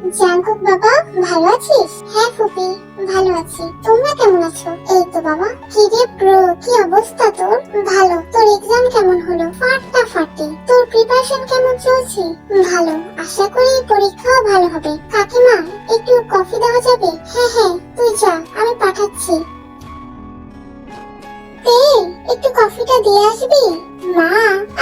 Jungkook বাবা, ভালো আছিস? হ্যাঁ ফুপি, ভালো আছি। তোমরা কেমন আছো? এই তো বাবা। কি রে ব্রো, কি অবস্থা তোর? ভালো। তোর এক্সাম কেমন হলো? ফাটাফাটি। তোর প্রিপারেশন কেমন চলছে? ভালো। আশা করি পরীক্ষাও ভালো হবে। কাকিমা, একটু কফি দেওয়া যাবে? হ্যাঁ হ্যাঁ, তুই যা, আমি পাঠাচ্ছি। এই, একটু কফিটা দিয়ে আসবি? মা,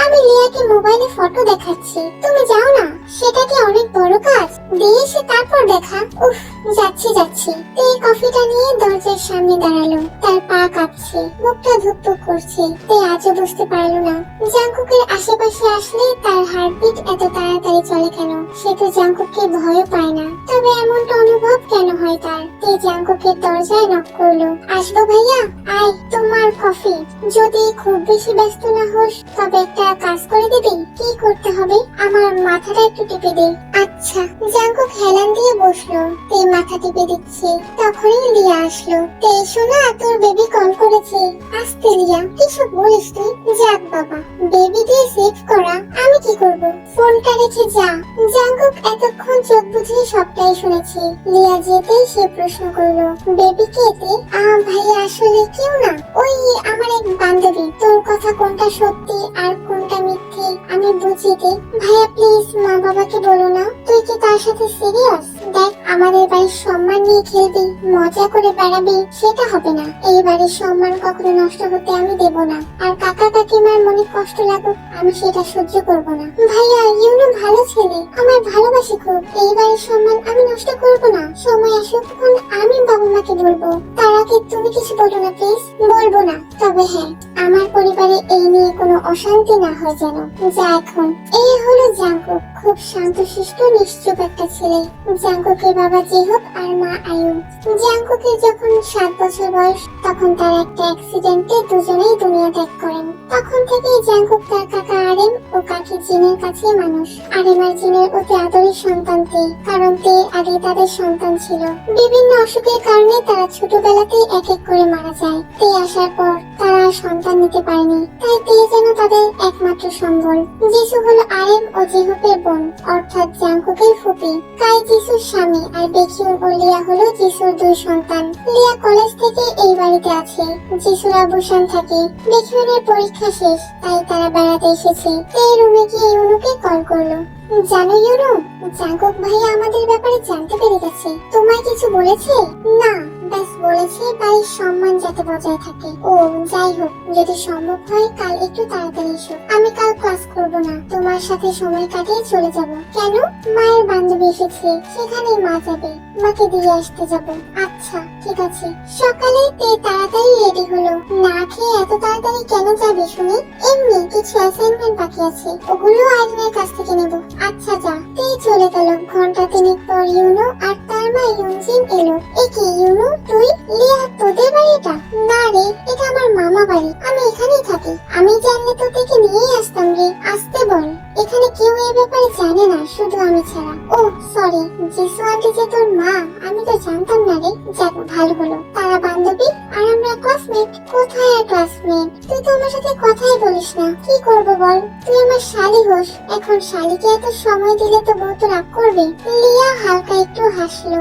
আমি লিয়াকে মোবাইলে ফটো দেখাচ্ছি, তুমি যাও না। সেটা কি অনেক বড় কাজ? দিয়ে এসে তারপর দেখা। উফ, যাচ্ছি যাচ্ছি। এই কফিটা নিয়ে দরজার সামনে দাঁড়ালো। তার পা কাঁপছে, মুখটা ধুকপুক করছে। তে আজও বুঝতে পারলো না জাঙ্কুকের আশেপাশে আসলে তার হার্টবিট এত তাড়াতাড়ি চলে কেন। সে তো জাঙ্কুককে ভয়ও পায় না, তবে এমনটা অনুভব কেন হয় তার? তে জাঙ্কুকের দরজায় নক করলো। আসবো ভাইয়া? আয়, তোমার কফি। যদি খুব বেশি ব্যস্ত না হোস তবে একটা কাজ করে দিবি। কি করতে হবে? আমার মাথাটা একটু টিপে দে। আচ্ছা। জাঙ্কুক হেলান দিয়ে বসলো। তে মাথা টিপে দিচ্ছে। তখনই লিয়া আসলো। তে শোনা, তোর বেবি কল করেছে। আস্তে লিয়া, কিসব বলিস তুই? যাক বাবা, বেবি দিয়ে সেভ করা। আমি কি করব? ফোনটা রেখে যা। জাঙ্কুক এতক্ষণ চোখ বুঝে সবটাই শুনেছে। লিয়া যেতেই সে প্রশ্ন করলো, বেবি কে তে? ভাইয়া আসলে কেউ না, ওই আমার এক বান্ধবী। তোর কথা কোনটা সত্যি আর কোনটা মিথ্যে আমি বুঝিয়ে দে। ভাইয়া প্লিজ মা বাবাকে বলো না। তুই কি তার সাথে সিরিয়াস? দেখ, আমাদের বাড়ির সম্মান নিয়ে খেলবি, মজা করে বেড়াবি, সেটা হবে না। এই বাড়ির সম্মান কখনো নষ্ট হতে আমি দেব না। আর কাকা কাকিমার মনে কষ্ট লাগুক, আমি সেটা সহ্য করব না। ভাইয়া, ইউনো ভালো ছেলে, আমার ভালোবাসি খুব। এই বাড়ির সম্মান আমি নষ্ট করব না। সময় আসুক আমি বাবা মাকে বলবো। তার আগে তুমি কিছু বলো না প্লিজ। বলবো না, তবে হ্যাঁ, আমার পরিবারে এই নিয়ে কোনো অশান্তি না হয় যেন। যা এখন। এই হলো জাঙ্কুক, খুব শান্তশিষ্ট নিশ্চুপ একটা ছেলে। জাঙ্কুকের বাবা জেহব আর মা আয়ু। জাঙ্কুকের যখন 7 বছর বয়স তখন তার একটা অ্যাক্সিডেন্টে দুজনেই দুনিয়া ত্যাগ করেন। তখন থেকেই জাঙ্কুক তার কাকা আরেম ও কাকি জিনের কাছে মানুষ। আরেম আর জিনের অতি আদরের সন্তান তে, কারণ তে আগে তাদের সন্তান ছিল। বিভিন্ন অসুখের কারণে তারা ছোটবেলাতেই এক এক করে মারা যায়। তে আসার পর তারা সন্তান নিতে পারেনি, তাই তে যেন তাদের একমাত্র সম্বল। যিশু হলো আরেম ও জেহবের বোন, অর্থাৎ জাঙ্কুকের ফুপি। কাই যিশুর স্বামী আর বেকিউন ও লিয়া হলো যিশুর 2 সন্তান। লিয়া কলেজ থেকে এই বাড়িতে আছে। যিশুরা বুসান থাকে। বেকিউনের পরীক্ষা শেষ, তাই তারা বেড়াতে এসেছে। এই রুমে গিয়ে ইউনুকে কল করলো। জানো ইউনু, জাঙ্কুক ভাইয়া আমাদের ব্যাপারে জানতে পেরে গেছে। তোমায় কিছু বলেছে? না, ব্যাস বলেছে বাড়ির সম্মান যাতে বজায় থাকে। ও যাই হোক, যদি সম্ভব হয় কাল একটু তাড়াতাড়ি এসো। আমি কাল ক্লাস করব না, তোমার সাথে সময় কাটিয়ে চলে যাব। কেন? মায়ের বান্ধবী এসেছে, সেখানেই মা যাবে। মাকে দিয়ে আসতে যাব। আচ্ছা ঠিক আছে। সকালে তে তাড়াতাড়ি রেডি হলো। না খেয়ে এত তাড়াতাড়ি কেন যাবে শুনি? এমনি কিছু অ্যাসাইনমেন্ট বাকি আছে, ওগুলো আইনের কাছ থেকে নেব। আচ্ছা যা। তে চলে গেল। ঘন্টা 3 পর ইউনো আর তার মা ইউনজিন এলো। এ কি ইউনো, তুই? লিয়া, তোদের বাড়িটা? না রে, এটা আমার মামা বাড়ি, আমি এখানেই থাকি। আমি জানলে তো থেকে নিয়েই আসতাম রে। আসতে বল, এখানে কেউ এই ব্যাপারে জানে না, শুধু আমি ছাড়া। ও সরি, যিশু আন্টি যে তোর মা, আমি তো জানতাম না রে। যাক, ভালো হলো। তারা বান্ধবী আর আমরা ক্লাসমেট। কোথায় আর ক্লাসমেট? তুই তো আমার সাথে কথাই বলিস না। কি করব বল? তুই আমার শালি হোস, এখন শালিকে এত সময় দিলে তো বউ তো রাগ করবে। লিয়া হালকা একটু হাসলো।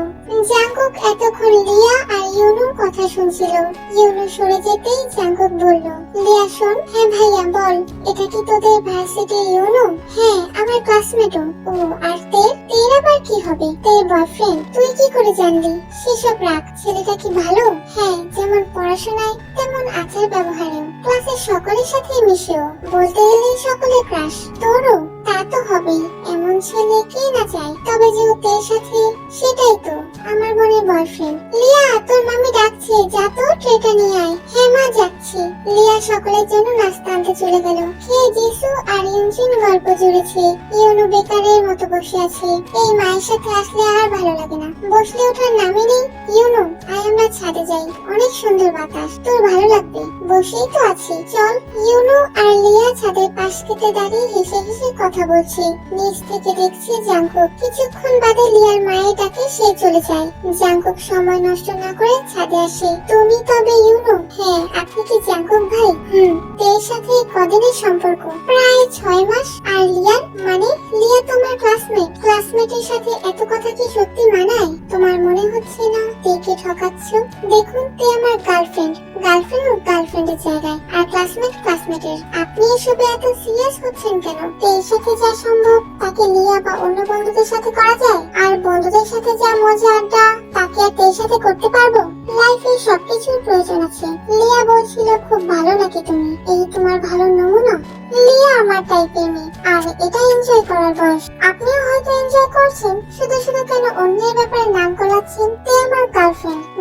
জাঙ্কুক এতক্ষণ লিয়া আর ইউনুর কথা শুনছিল। ইউনু সরে যেতেই জাঙ্কুক বলল, লিয়া শোন। হ্যাঁ ভাইয়া বল। এটা কি তোদের ভার্সিটির ইউনু? হ্যাঁ, আমার ক্লাসমেটও। ও, আর তের আবার কি হবে? তের বয়ফ্রেন্ড? তুই কি করে জানলি? সেসব রাখ। ছেলেটা কি ভালো? হ্যাঁ, যেমন পড়াশোনায় তেমন আচার ব্যবহারেও। ক্লাসের সকলের সাথে মিশেও। বলতে গেলে সকলের ক্রাশ। তোরও? তা তো হবেই, এমন ছেলে কে না চায়। তবে যে তের সাথে, সেটাই তো আমার বোনের বয়ফ্রেন্ড। লিয়া, তোর মামি ডাকছে, যা তো ট্রেটা নিয়ে আয়। হ্যাঁ মা, যাচ্ছি। লিয়া সকলের জন্য নাস্তা আনতে চলে গেল। খেয়ে যিশু আর ইউনজিন গল্প জুড়েছে। ইউনু বেকারের মতো বসে আছে। এই মায়ের সাথে আসলে আর ভালো লাগে না। বসলে ওঠার নামই নেই। ইউনু, আয় আমরা ছাদে যাই, অনেক সুন্দর বাতাস, তোর ভালো লাগবে। বসেই তো আছি, চল। ইউনু আর লিয়া ছাদের পাশ কেটে দাঁড়িয়ে হেসে হেসে কথা বলছে। নিচ থেকে দেখছে জাঙ্কুক। কিছুক্ষণ বাদে লিয়ার মায়ের ডাকে সে চলে যায়। জাঙ্কুক সময় নষ্ট না করে ছাদে আসে। তুমি তবে ইউনু? হ্যাঁ, আপনি কি জাঙ্কুক ভাই। তের সাথে কদিনের সম্পর্ক? প্রায় 6 মাস। আর লিয়া মানে লিয়া তোমার ক্লাসমেটের সাথে এত কথা কি সত্যি মানায়? তোমার মনে হচ্ছে না তেকে ঠকাচ্ছ? দেখুন, তে আমার গার্লফ্রেন্ডের জায়গায়, আর ক্লাসমেটের। আপনি এসবে এত সিরিয়াস হচ্ছেন কেন? তের সাথে যা সম্ভব তাকে লিয়া বা অন্য বন্ধুদের সাথে করা যায়, আর বন্ধুদের সাথে যা মজা আড্ডা তাকে আর তের সাথে করতে পারবো? লাইফে সবকিছুর প্রয়োজন আছে। লিয়া বলছিল খুব ভালো নাকি তুমি? এই তোমার ভালো নমুনা। লিয়া আমার টাইপের মেয়ে, আর এটা এনজয় করার বয়স। আপনিও হয়তো এনজয় করছেন, শুধু কেন অন্যের ব্যাপারে নাম গলাচ্ছেন? তে আমার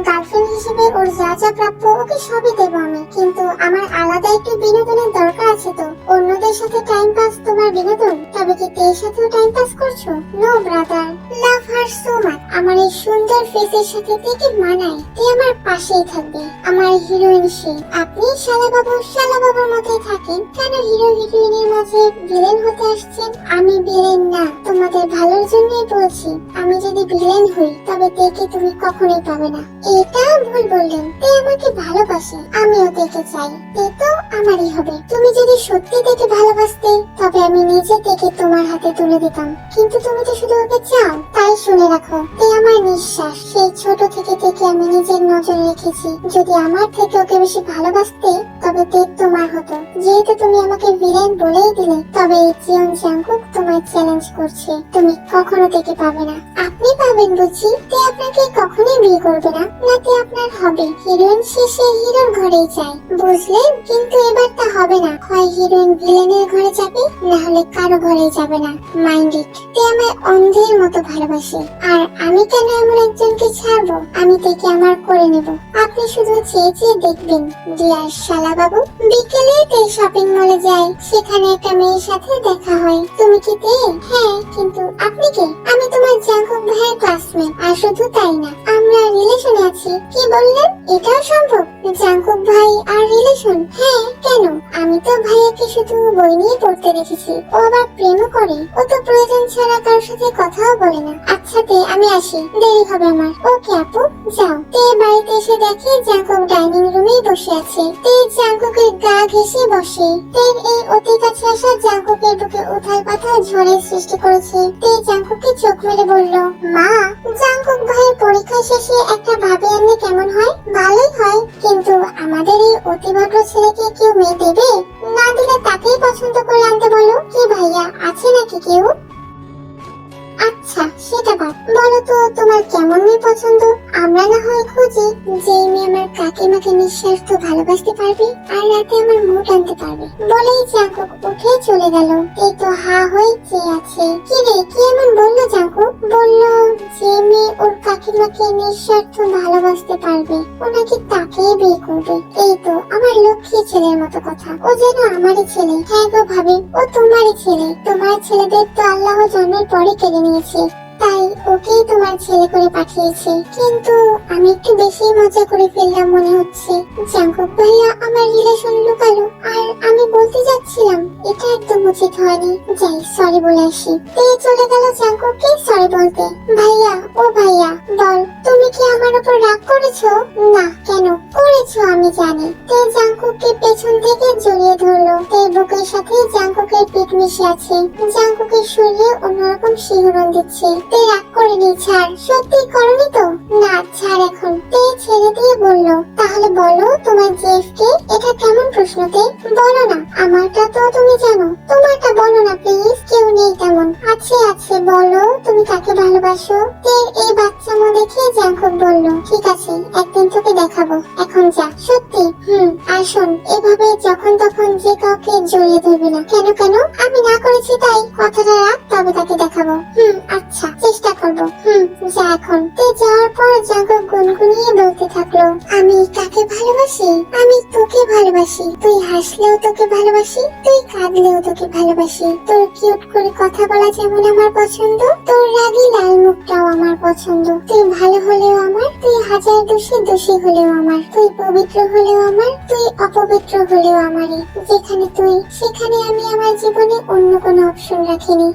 গার্লফ্রেন্ড হিসেবে ওর যা যা প্রাপ্য ওকে সবই দেবো আমি, কিন্তু আমার আলাদা একটু বিনোদনের দরকার আছে। তো অন্যদের সাথে টাইম পাস তোমার বিনোদন, তবে কি তের সাথেও টাইম পাস করছো? নো ব্রাদার, লাভ হার সো মাচ। আমার এই সুন্দর ফেসের সাথে তেকে মানায়। তে আমার পাশেই থাকবে, আমার হিরোইন সে। আপনি শালাবাবুর মতোই থাকেন, কেন হিরো হিরোইনের মাঝে ভিলেন হতে আসছেন? আমি ভিলেন না, তোমাদের ভালোর জন্যই বলছি। আমি যদি ভিলেন হই তবে তেকে তুমি কখনোই পাবে না। এটা ভুল বললেন, তে আমাকে ভালোবাসে, আমিও তেকে চাই। তে তো আমারই হবে। তুমি যদি সত্যি তেকে ভালোবাসতে তবে আমি নিজে তেকে তোমার হাতে তুলে দিতাম, কিন্তু তুমি তো শুধু ওকে চাও। তাই শুনে রাখো, তে আমার নিঃশ্বাস। সেই ছোট থেকে তেকে আমি নিজের নজরে রেখেছি। যদি আমার থেকে ওকে বেশি ভালোবাসতে তবে তে তোমার হতো। যেহেতু তুমি আমাকে ভিলেন বলেই দিলে, তবে এই জিয়ন জাঙ্কুক তোমায় চ্যালেঞ্জ করছে, তুমি কখনো তেকে পাবে না। আপনি পাবেন বুঝি? তে আপনাকে কখনোই বিয়ে করবে না, নাকি আপনার হবে? হিরোইন শেষে হিরোর ঘরেই যায়, বুঝলেন? কিন্তু এবার তা হবে না। হয় হিরোইন ভিলেনের ঘরে যাবে, না হলে কারো ঘরেই যাবে না। Mind it. তে আমায় অন্ধের মতো ভালোবাসে, আর আমি কেন এমন একজনকে ছাড়বো? আমি তেকে আমার করে নেব। আপনি শুধু চেয়ে দেখবেন। ডিয়ার শালা বাবু। বিকেলে তে শপিং মলে যায়, সেখানে একটা মেয়ের সাথে দেখা হয়। তুমি কি তে? হ্যাঁ, কিন্তু আপনি কে? আমি তোমার জাঙ্কুক ভাইয়ের ক্লাসমেট। আর শুধু তাই না, আমরা রিলেশনে আছি। কি বললেন? এটাও সম্ভব? জাঙ্কুক ভাই আর রিলেশন? হ্যাঁ, কেন? আমি তো ভাইয়াকে শুধু বই নিয়ে পড়তে দেখেছি। ও আবার প্রেমও করে। ও তো প্রয়োজন ছাড়া কারোর সাথে কথাও বলে না। আচ্ছা তে, আমি আসি, দেরি হবে আমার। ওকে আপু, যাও। তে বাড়িতে এসে দেখে জাঙ্কুক ডাইনিং রুমেই বসে আছে। তে জাঙ্কুকের গা ঘেঁষে বসে। তের এই অতি কাছে আসা জাঙ্কুকের বুকে উথাল পাথাল ঝড়ের সৃষ্টি করেছে। তে জাঙ্কুককে চোখ মেরে বলল, মা, জাঙ্কুক ভাইয়ের পরীক্ষা শেষে একটা ভাবি আনলে কেমন হয়? ভালোই হয়, কিন্তু আমাদের এই অতিভদ্র ছেলেকে কেউ মেয়ে দেবে? না দিলে তাকেই পছন্দ করে আনতে বলো। কি ভাইয়া, আছে নাকি কেউ? আচ্ছা, সেটা বাদ, বলো তো তোমার কেমন মেয়ে পছন্দ? আমরা না হয় খুঁজি যে মেয়ে আমার কাকিমাকে নিঃস্বার্থ ভালোবাসতে পারবে আর রাতে আমার মুড আনতে পারবে। বলেই জাঙ্কুক উঠে চলে গেল। এই তো হা হয়ে চেয়ে আছে। কি রে, কি এমন বললো জাঙ্কুক? বললো যে মেয়ে ওর কাকিমাকে নিঃস্বার্থ ভালোবাসতে পারবে ও নাকি তাকেই বিয়ে করবে। এই তো আমার লক্ষ্মী ছেলের মতো কথা। ও যেন আমারই ছেলে। হ্যাঁ গো ভাবি, ও তোমারই ছেলে। তোমার ছেলেদের তো আল্লাহ জন্মের পরে কেড়ে নিয়েছে, তাই ওকেই তোমার ছেলে করে পাঠিয়েছে। কিন্তু আমি একটু বেশি মজা করে ফেললাম মনে হচ্ছে। জাঙ্কুক ভাইয়া আমার রিলেশন লুকালো, আর আমি বলতে যাচ্ছিলাম এটা একদম উচিত হয়নি। যাই, সরি বলে আসি। তে চলে গেল জাঙ্কুককে সরি বলতে। ভাইয়া, ও ভাইয়া, বল তুমি কি আমার উপর রাগ করেছো? না, কেন করেছো আমি জানি। তে জাঙ্কুককে পেছন থেকে জড়িয়ে ধরলো। তে বুকের সাথে জাঙ্কুকের পিঠ মিশে আছে। জাঙ্কুকের শরীরে অন্যরকম শিহরণ দিচ্ছে। তে রাগ করেনি, ছাড়। সত্যি করনি তো? না, ছাড় এখন। তে ছেড়ে দিয়ে বলল, তাহলে বলো তোমার জেফ কে? এটা কেমন প্রশ্ন তে? বলো না। আমারটা তো তুমি জানো, তোমারটা বলো না প্লিজ। কেউ নেই তেমন। আছে আছে, বলো তুমি কাকে ভালোবাসো? তে এই বাচ্চামো দেখে জাঙ্কুক বলল, ঠিক আছে, একদিন তোকে দেখাবো, এখন যা। সত্যি? আর শোন, এভাবে যখন তখন যে কাউকে জড়িয়ে ধরবি না। কেন কেন? আমি না করেছি তাই? কথাটা রাখ, তবে তাকে দেখাবো। আচ্ছা, চেষ্টা করবো। যা এখন। তে যাওয়ার পর জাঙ্কুক গুনগুনিয়ে বলতে থাকলো, আমি কাকে ভালোবাসি? আমি তোকে ভালোবাসি। তুই হাসলেও তোকে ভালোবাসি, তুই কাঁদলেও তোকে ভালোবাসি। তোর কিউট করে কথা বলা যেমন আমার পছন্দ, তোর রাগী লাল মুখটাও আমার পছন্দ। তুই ভালো হলেও আমার, তুই হাজার দোষে দোষী হলেও আমার, তুই পবিত্র হলেও আমার, তুই অপবিত্র হলেও আমারই। যেখানে তুই, সেখানে আমি আমার জীবনে অন্য কোনো অপশন রাখিনি।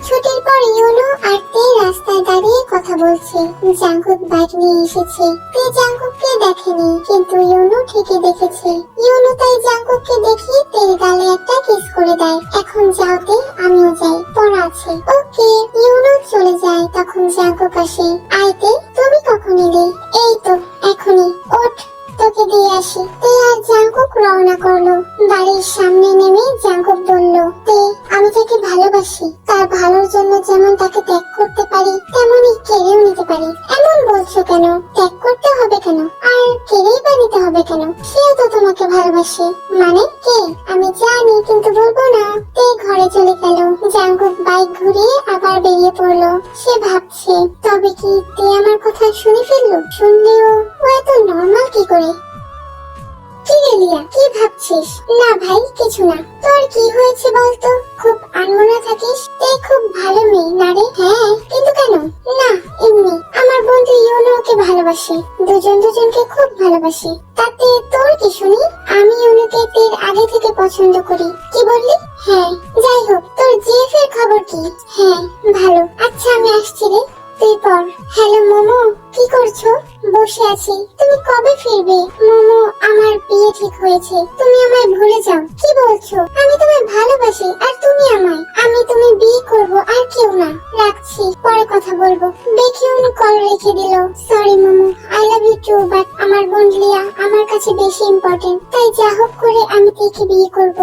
ছুটির পর ইউনো আর তে রাস্তায় দাঁড়িয়ে কথা বলছে। জাঙ্কুক বাইক নিয়ে এসেছে। তে জাঙ্কুককে দেখেনি, কিন্তু ইউনো ঠিকই দেখে জাঙ্কুক আসে। আইতে তুমি কখন এলে? এই তো এখনই। ওঠ, তোকে দিয়ে আসি। তে আর জাঙ্কুক রওনা করলো। বাড়ির সামনে নেমে জাঙ্কুক বলল, তে আমি তাকে ভালোবাসি। তার ভালোর জন্য যেমন তাকে ত্যাগ করতে পারি তেমনই কেড়েও নিতে পারি। এমন বলছো কেন? ত্যাগ করতে হবে কেন? আর কেড়েই বা নিতে হবে কেন? সেও তো তোমাকে ভালোবাসে। মানে কে? আমি জানি কিন্তু বলবো না। তে ঘরে চলে গেল। জাঙ্কুক বাইক ঘুরিয়ে আবার বেরিয়ে পড়লো। সে ভাবছে, তবে কি তে আমার কথা শুনে ফেললো? শুনলেও ও এত নর্মাল কি করে? কি রে লিয়া, কি ভাবছিস? না ভাই, কিছু না। তোর কি হয়েছে বলতো? খুব আনমনা থাকিস। তে খুব ভালো মেয়ে না রে? হ্যাঁ, কিন্তু কেন? না, এমনি। আমার বন্ধু ইউনো ওকে ভালোবাসে। দুজন দুজনকে খুব ভালোবাসে। তাতে তোর কি শুনি? আমি ইউনোকে তের আগে থেকে পছন্দ করি। কি বললি? হ্যাঁ। যাই হোক, তোর জিএফ এর খবর কি? হ্যাঁ, ভালো। আচ্ছা, আমি আসছি রে, তুই পড়। হ্যালো মোমো, কি করছো? বসে আছি। তুমি কবে ফিরবে? মোমো, আমার বিয়ে ঠিক হয়েছে। তুমি আমায় ভুলে যাও। কি বলছো? আমি তোমায় ভালোবাসি আর তুমি আমায়। আমি তুমি বিয়ে করব আর কেউ না। রাখছি, পরে কথা বলবো। বেকিউন কল রেখে দিল। Sorry Momo, I love you too, but আমার বোন লিয়া আমার কাছে বেশি ইম্পর্টেন্ট। তাই যা হোক করে আমি তাকে বিয়ে করব।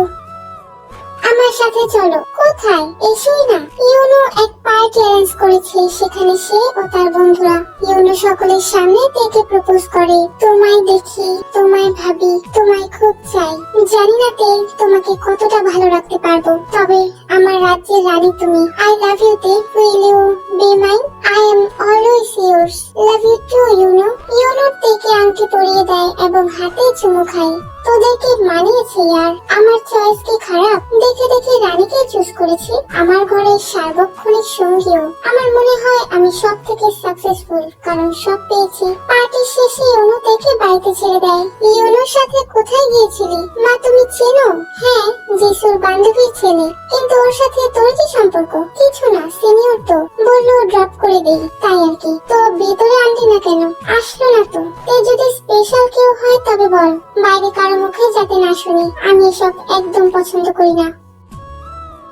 আমার সাথে চলো। কোথায়? এসোই না। ইউনো এক পার্টি অ্যারেঞ্জ করেছে, সেখানে সে ও তার বন্ধুরা। ইউনো সকলের সামনে তেকে প্রপোজ করে। তোমায় দেখি, তোমায় ভাবি, তোমায় খুব চাই। জানি না তে তোমাকে কতটা ভালো রাখতে পারবো, তবে আমার রাজ্যের রানী তুমি। আই লাভ ইউ তে, will you be mine? I am always yours. Love you too Yuno. Yuno তেকে আংটি পরিয়ে দেয় এবং হাতে চুমু খায়। তোদেরকে মানিয়েছে ইয়ার। আমার চয়েস কি খারাপ? দেখে দেখে রানীকে চুজ করেছি আমার ঘরের সার্বক্ষণিক সঙ্গীও। আমার মনে হয় আমি সব থেকে সাকসেসফুল, কারণ সব পেয়েছি। পার্টি শেষে ইউনো থেকে বাড়িতে ছেড়ে দেয়। ইউনোর সাথে কোথায় গিয়েছিলি? মা, তুমি চেনো? হ্যাঁ, যিশুর বান্ধবীর ছেলে। কিন্তু ওর সাথে তোর কি সম্পর্ক? কিছু না, সিনিয়র তো, বললো ড্রপ করে দেই, তাই আর কি। তো ভেতরে আনলি না কেন? আসলো না তো। তে যদি স্পেশাল কেউ হয় তবে বল, বাইরে কারো মুখে যাতে না শুনি। আমি এসব একদম পছন্দ করি না।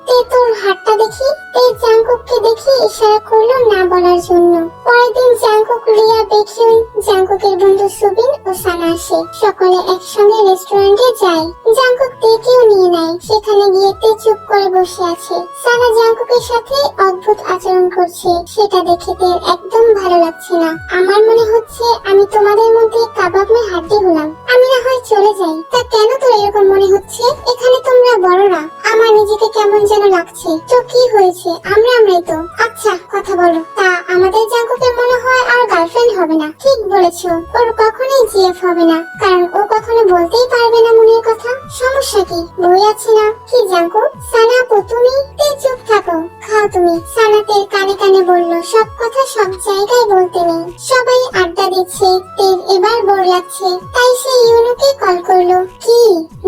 তে তোর হাতটা দেখি। তে জাঙ্কুককে দেখে ইশারা করলো না বলার জন্য। পরের দিন জাঙ্কুক, লিয়া, বেকিউন, জাঙ্কুকের বন্ধু সুবিন ও সানা আসে। সকলে একসঙ্গে রেস্টুরেন্টে যায়। জাঙ্কুক তেকেও নিয়ে নেয়। সেখানে গিয়ে তে চুপ করে বসে আছে। সানা জাঙ্কুকের সাথে অদ্ভুত আচরণ করছে, সেটা দেখে তে একদম ভালো লাগছে না। আমার মনে হচ্ছে আমি তোমাদের মধ্যে কাবাব মে হাড্ডি হলাম। আমি না হয় চলে যাই। তা কেন তোর এরকম মনে হচ্ছে? এখানে তোমরা বড়রা। আমার নিজেকে কেমন যেন লাগছে। তো কি হয়েছে? আমরাই তো। আচ্ছা, কথা বলো। তা আমাদের জাঙ্কুকের মনে হয় আর গার্লফ্রেন্ড হবে না। ঠিক বলেছো, ওর কখনোই জিএফ হবে না, কারণ ও কখনো বলতেই পারবে না মনের কথা। সমস্যা কি? বই আছে না? কি জাঙ্কুক? সানা আপু, তুমি? তে চুপ থাকো, খাও তুমি। সানাতের কানে কানে বলল, সব কথা সব জায়গায় বলতে নেই। সবাই আড্ডা দিচ্ছে। তের এবার বোর লাগছে, তাই সে ইউনোকে কল করলো। কি,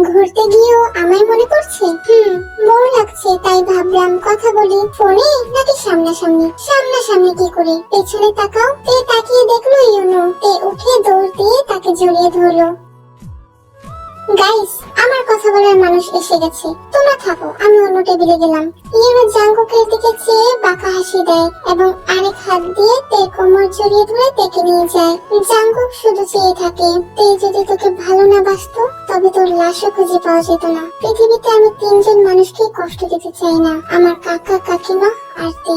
ঘুরতে গিয়েও আমায় মনে পড়ছে? বোর লাগছে, তাই ভাবলাম কথা বলি। ফোনে নাকি সামনাসামনি? সামনাসামনি কি করে? পেছনে তাকাও। তে তাকিয়ে দেখলো ইউনো। তে উঠে দৌড় দিয়ে তাকে জড়িয়ে ধরলো। গাইস, আমার কথা বলার মানুষ এসে গেছে, তোমরা থাকো, আমি অন্য টেবিলে গেলাম। ইউনো জাঙ্কুকের দিকে চেয়ে বাঁকা হাসি দেয় এবং আরেক হাত দিয়ে তের কোমর জড়িয়ে ধরে তেকে নিয়ে যায়। জাঙ্কুক শুধু চেয়ে থাকে, তে যদি তোকে ভালো না বাসতো তবে তোর লাশও খুঁজে পাওয়া যেত না। পৃথিবীতে আমি তিনজন মানুষকে কষ্ট দিতে চাই না, আমার কাকা, কাকিমা আর তে।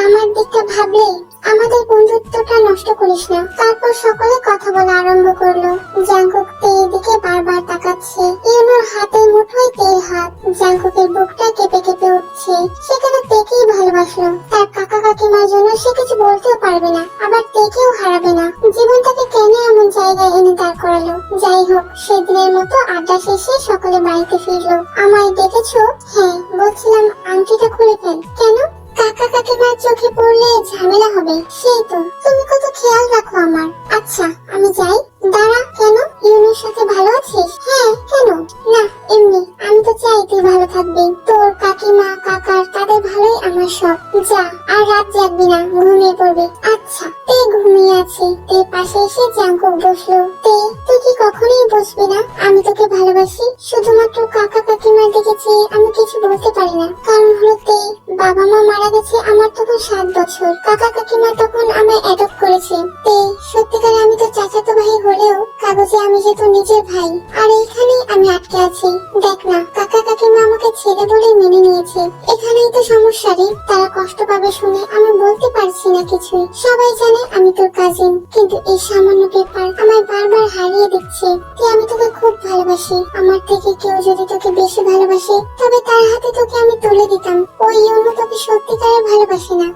আমার দিকটা ভাবলে আমাদের বন্ধুত্বটা নষ্ট করিস না। তারপর সকলে কথা বলা আরম্ভ করলো। জাঙ্কুক তের দিকে বারবার তাকাচ্ছে। ইউনোর হাতের মুঠোয় তের হাত। জাঙ্কুকের বুকটা কেঁপে কেঁপে উঠছে। সে কেন তেকেই ভালোবাসলো? তার কাকা কাকিমার জন্য সে কিছু বলতেও পারবে না, আবার তেকেও হারাবে না। জীবনটাকে কেন এমন জায়গায় এনে দাঁড় করালো? যাই হোক, সেদিনের মতো আড্ডা শেষে সকলে বাড়িতে ফিরলো। আমায় ডেকেছো? হ্যাঁ, বলছিলাম আংটিটা খুলে ফেল। কেন? কাকা কাকিমার চোখে পড়লে ঝামেলা হবে। সেই তো, তুমি কত খেয়াল রাখো আমার। আচ্ছা, আমি যাই। দাঁড়া, কেন? ইউনোর সাথে ভালো আছিস? হ্যাঁ, কেন? না, এমনি। আমি তো চাই তুই ভালো থাকবি। তোর কাকিমা, কাকার, তাদের ভালোই আমার সব। যা, আর রাত জাগবি না, ঘুমিয়ে পড়বি। আচ্ছা। তে ঘুমিয়ে আছে। তে পাশে এসে জাঙ্কুক বসলো। তে, তুই কি কখনোই বসবি না? আমি তোকে ভালোবাসি। শুধুমাত্র কাকা কাকিমার দিকে চেয়ে আমি কিছু বলতে পারি না, কারণ হলো তে, বাবা মা মারা গেছে আমার তখন 7 বছর। কাকা কাকিমা তখন তখন আমায় অ্যাডপ্ট করেছে। তে সত্যিকারে আমি তো চাচাতো ভাই হলেও কাগজে আমি যে তোর নিজের ভাই। আর এইখানেই আমি আটকে আছি। দেখ না, কাকা কাকিমা আমাকে ছেলে বলেই মেনে নিয়েছে। এখানেই তো সমস্যা রে। তারা কষ্ট পাবে শুনে আমি বলতে পারছি না কিছুই। সবাই জানে আমি তোর কাজিন, কিন্তু এই সামান্য পেপার আমায় বারবার হারিয়ে দিচ্ছে। আমি তোকে খুব ভালোবাসি। আমার থেকে কেউ যদি তোকে বেশি ভালোবাসে তবে তার হাতে তোকে আমি তুলে দিতাম। ওই অন্য তোকে সত্যিকারের ভালোবাসে না।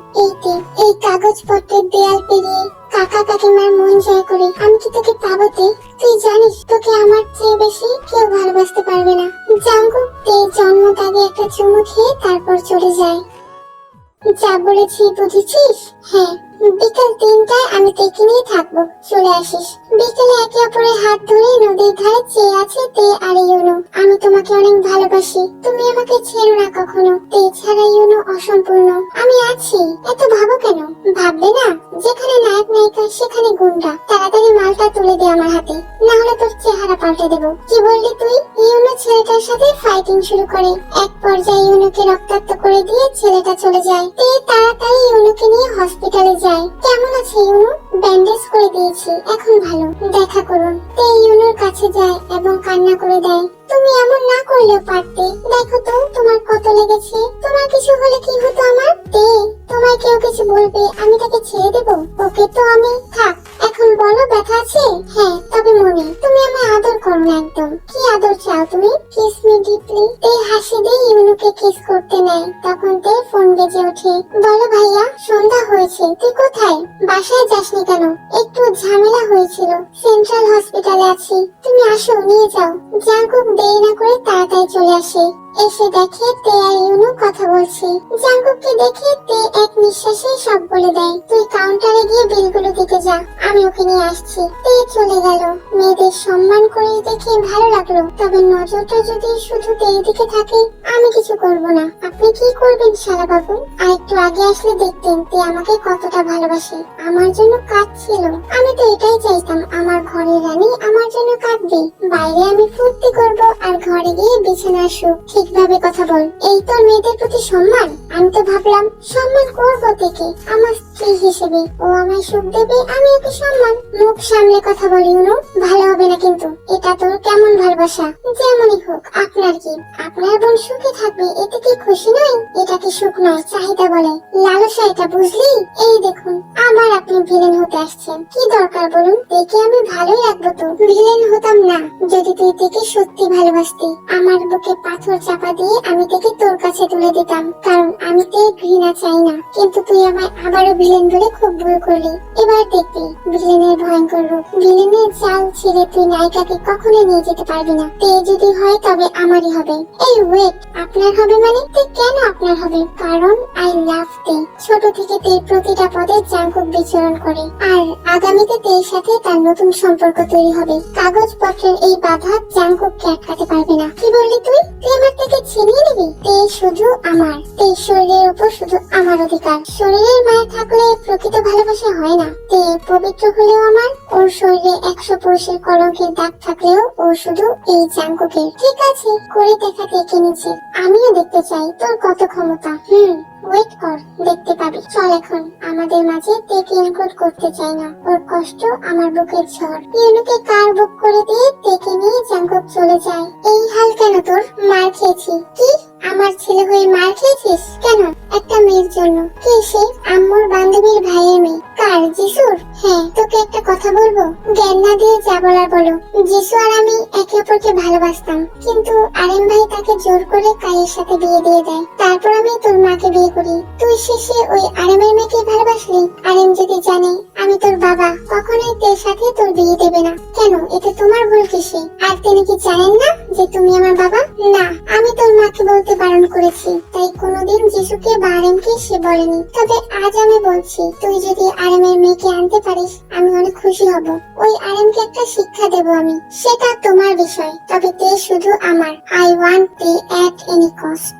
এই কাগজপত্রের দেয়াল পেরিয়ে কাকা কাকিমার মন জয় করে আমি কি তোকে পাবোতে? তুই জানিস তোকে আমার চেয়ে বেশি কেউ ভালোবাসতে পারবে না। জাঙ্কুক জন্মর আগে একটা চুমু খেয়ে তারপর চলে যায়। যা বলেছি বুঝেছিস? হ্যাঁ, বিকাল 3টায় আমি তেকে নিয়ে থাকবো, চলে আসিস। বিকেলে একে অপরের হাত ধরে নদীর ধারে চেয়ে আছে তে আর ইউনো। আমি তোমাকে অনেক ভালোবাসি, তুমি আমাকে ছেড়ো না কখনো। তে ছাড়া ইউনো অসম্পূর্ণ। আমি আছি, এত ভাবো কেন? ভাববে না? যেখানে নায়ক নায়িকা সেখানে গুন্ডা। তাড়াতাড়ি মালটা তুলে দে আমার হাতে, না হলে তোর চেহারা পাল্টে দেবো। কি বললি তুই? ইউনো ছেলেটার সাথে ফাইটিং শুরু করে। এক পর্যায়ে ইউনোকে রক্তাক্ত করে দিয়ে ছেলেটা চলে যায়। তে তাড়াতাড়ি ইউনোকে নিয়ে হসপিটালে যায়। কেমন আছে ইউনো? ব্যান্ডেজ করে দিয়েছি, এখন ভালো। দেখা করুন। তে ইউনোর কাছে যায় এবং কান্না করে দেয়। তুমি এমন না করলেও পারতে। দেখো তো তোমার কত লেগেছে। তোমার কিছু হলে কি হতো আমার? তে তোমায় কেউ কিছু বলবে আমি তাকে ছেড়ে দেবো? ওকে তো আমি থাক। এখন বলো ব্যথা আছে? হ্যাঁ, তবে মনে তুমি আমায় আদর করো না একদম। কি আদর চাও তুমি? Kiss me deeply. তে হাসি দিয়ে ইউনোকে কিস করতে নেয়। তখন তে ফোন বেজে ওঠে। বলো ভাইয়া, সন্ধ্যা হয়েছে, তুই কোথায়? বাসায় যাসনি কেন? একটু ঝামেলা হয়েছিল, সেন্ট্রাল হসপিটালে আছি। তুমি আসো, নিয়ে যাও। জাঙ্কুক দেরি না করে তাড়াতাড়ি চলে আসে। এসে দেখে তে আর ইউনো কথা বলছে। জাঙ্কুককে দেখে তে এক নিঃশ্বাসে সব বলে দেয়। তুই কাউন্টারে গিয়ে বিলগুলো দিতে যা, আমি ওকে নিয়ে আসছি। তে চলে গেল। মেয়েদের সম্মান করে দেখে ভালো লাগলো, তবে নজরটা যদি শুধু তের দিকে থাকে আমি কিছু করব না। আপনি কি করবেন শালা বাবু? আর একটু আগে আসলে দেখতেন তে আমাকে কতটা ভালোবাসে। আমার জন্য কাঁদছিল। আমি তো এটাই চাইতাম, আমার ঘরের রানী আমার জন্য কাঁদবে। বাইরে আমি ফুর্তি করব আর ঘরে গিয়ে বিছানা সুখ। ঠিকভাবে কথা বল। এই তোর মেয়েদের প্রতি সম্মান? আমি তো ভাবলাম সম্মান করবো থেকে আমার স্ত্রী হিসেবে। ও আমায় সুখ দেবে, আমি ওকে সম্মান। মুখ সামনে কথা বলি ইউনো, ভালো হবে না কিন্তু। এটা তোর কেমন ভালোবাসা? যেমনই হোক আপনার কি? আপনার বোন সুখে থাকবে, এতে কি খুশি নই? এটা কি সুখ নয়, চাহিদা বলে। লালসা এটা, বুঝলি? এই দেখুন আবার আপনি ভিলেন হতে আসছেন। কি দরকার বলুন? দেখে আমি ভালোই লাগবো তো। ভিলেন হতাম না যদি তুই থেকে সত্যি ভালোবাসতি। আমার বুকে পাথর চাপা দিয়ে আমি থেকে তোর কাছে তুলে দিতাম, কারণ আমি তে ঘৃণা চাই না। কিন্তু তুই আমায় আবারও ভিলেন বলে খুব ভুল করলি। এবার দেখবি ভিলেনের ভয়ঙ্কর রূপ। ভিলেনের চাল ছেড়ে তুই নায়িকাকে কখনোই নিয়ে যেতে পারবি না। তে যদি হয় তবে আমারই হবে। এই ওয়েট, আপনার হবে মানে? তে কেন আপনার হবে? কারণ আই লাভ তে। ছোট থেকে তের প্রতিটা পদে জাঙ্কুক বিচরণ করে, আর আগামীতে তের সাথে তার নতুন সম্পর্ক তৈরি হবে। কাগজপত্রের এই বাধা জাঙ্কুককে আটকাতে পারবে না। কি বললি তুই? তুই আমার থেকে ছিনিয়ে নিবি? তে শুধু আমার। তে শরীরের উপর শুধু আমার অধিকার। শরীরের মায়া থাকলে প্রকৃত ভালোবাসা হয় না। তে পবিত্র হলেও আমার। ওর শরীরে 100 পুরুষের কলঙ্কের দাগ থাকলেও ও শুধু এই জাঙ্কুকের। ঠিক আছে, করে দেখা দেখে নিচ্ছে। আমিও দেখতে চাই তোর কত ক্ষমতা। ওয়েট কর, দেখতে পাবি। চল এখন। আমাদের মাঝে তেকে ইনক্লুড করতে চাই না। ওর কষ্ট আমার বুকের ঝড়। ইউনুকে কার বুক করে দিয়ে তেকে নিয়ে জাঙ্কুক চলে যায়। এই হাল কেন তোর? মার খেয়েছি। কি? আমার ছেলে হয়ে মার খেয়েছিস কেন? একটা মেয়ের জন্য। কে সে? আম্মুর বান্ধবীর ভাইয়ের মেয়ে। কার? যিশুর? হ্যাঁ, তোকে একটা কথা বলবো? জ্ঞান না দিয়ে যা বলার বলো। যিশু আর আমি একে অপরকে ভালোবাসতাম, কিন্তু আরেম ভাই তাকে জোর করে কায়ের সাথে বিয়ে দিয়ে দেয়। তারপর আমি তোর মাকে বিয়ে করি। তুই শেষে ওই আরেমের মেয়েকে ভালোবাসলি। আরেম যদি জানে আমি তোর বাবা, কখনোই তের সাথে তোর বিয়ে দেবে না। কেন? এতে তোমার ভুল কিসে? আর তিনি কি জানেন না যে তুমি আমার বাবা? না, আমি তোর মাকে বলতে বারণ করেছি, তাই কোনোদিন যিশুকে বা আরেমকে সে বলেনি। তবে আজ আমি বলছি, তুই যদি আরেমের মেয়েকে আনতে পারিস আমি অনেক খুশি হব। ওই আরেমকে একটা শিক্ষা দেব আমি। সেটা তোমার বিষয়, তবে তে শুধু আমার। আই ওয়ান্ট তে at any cost.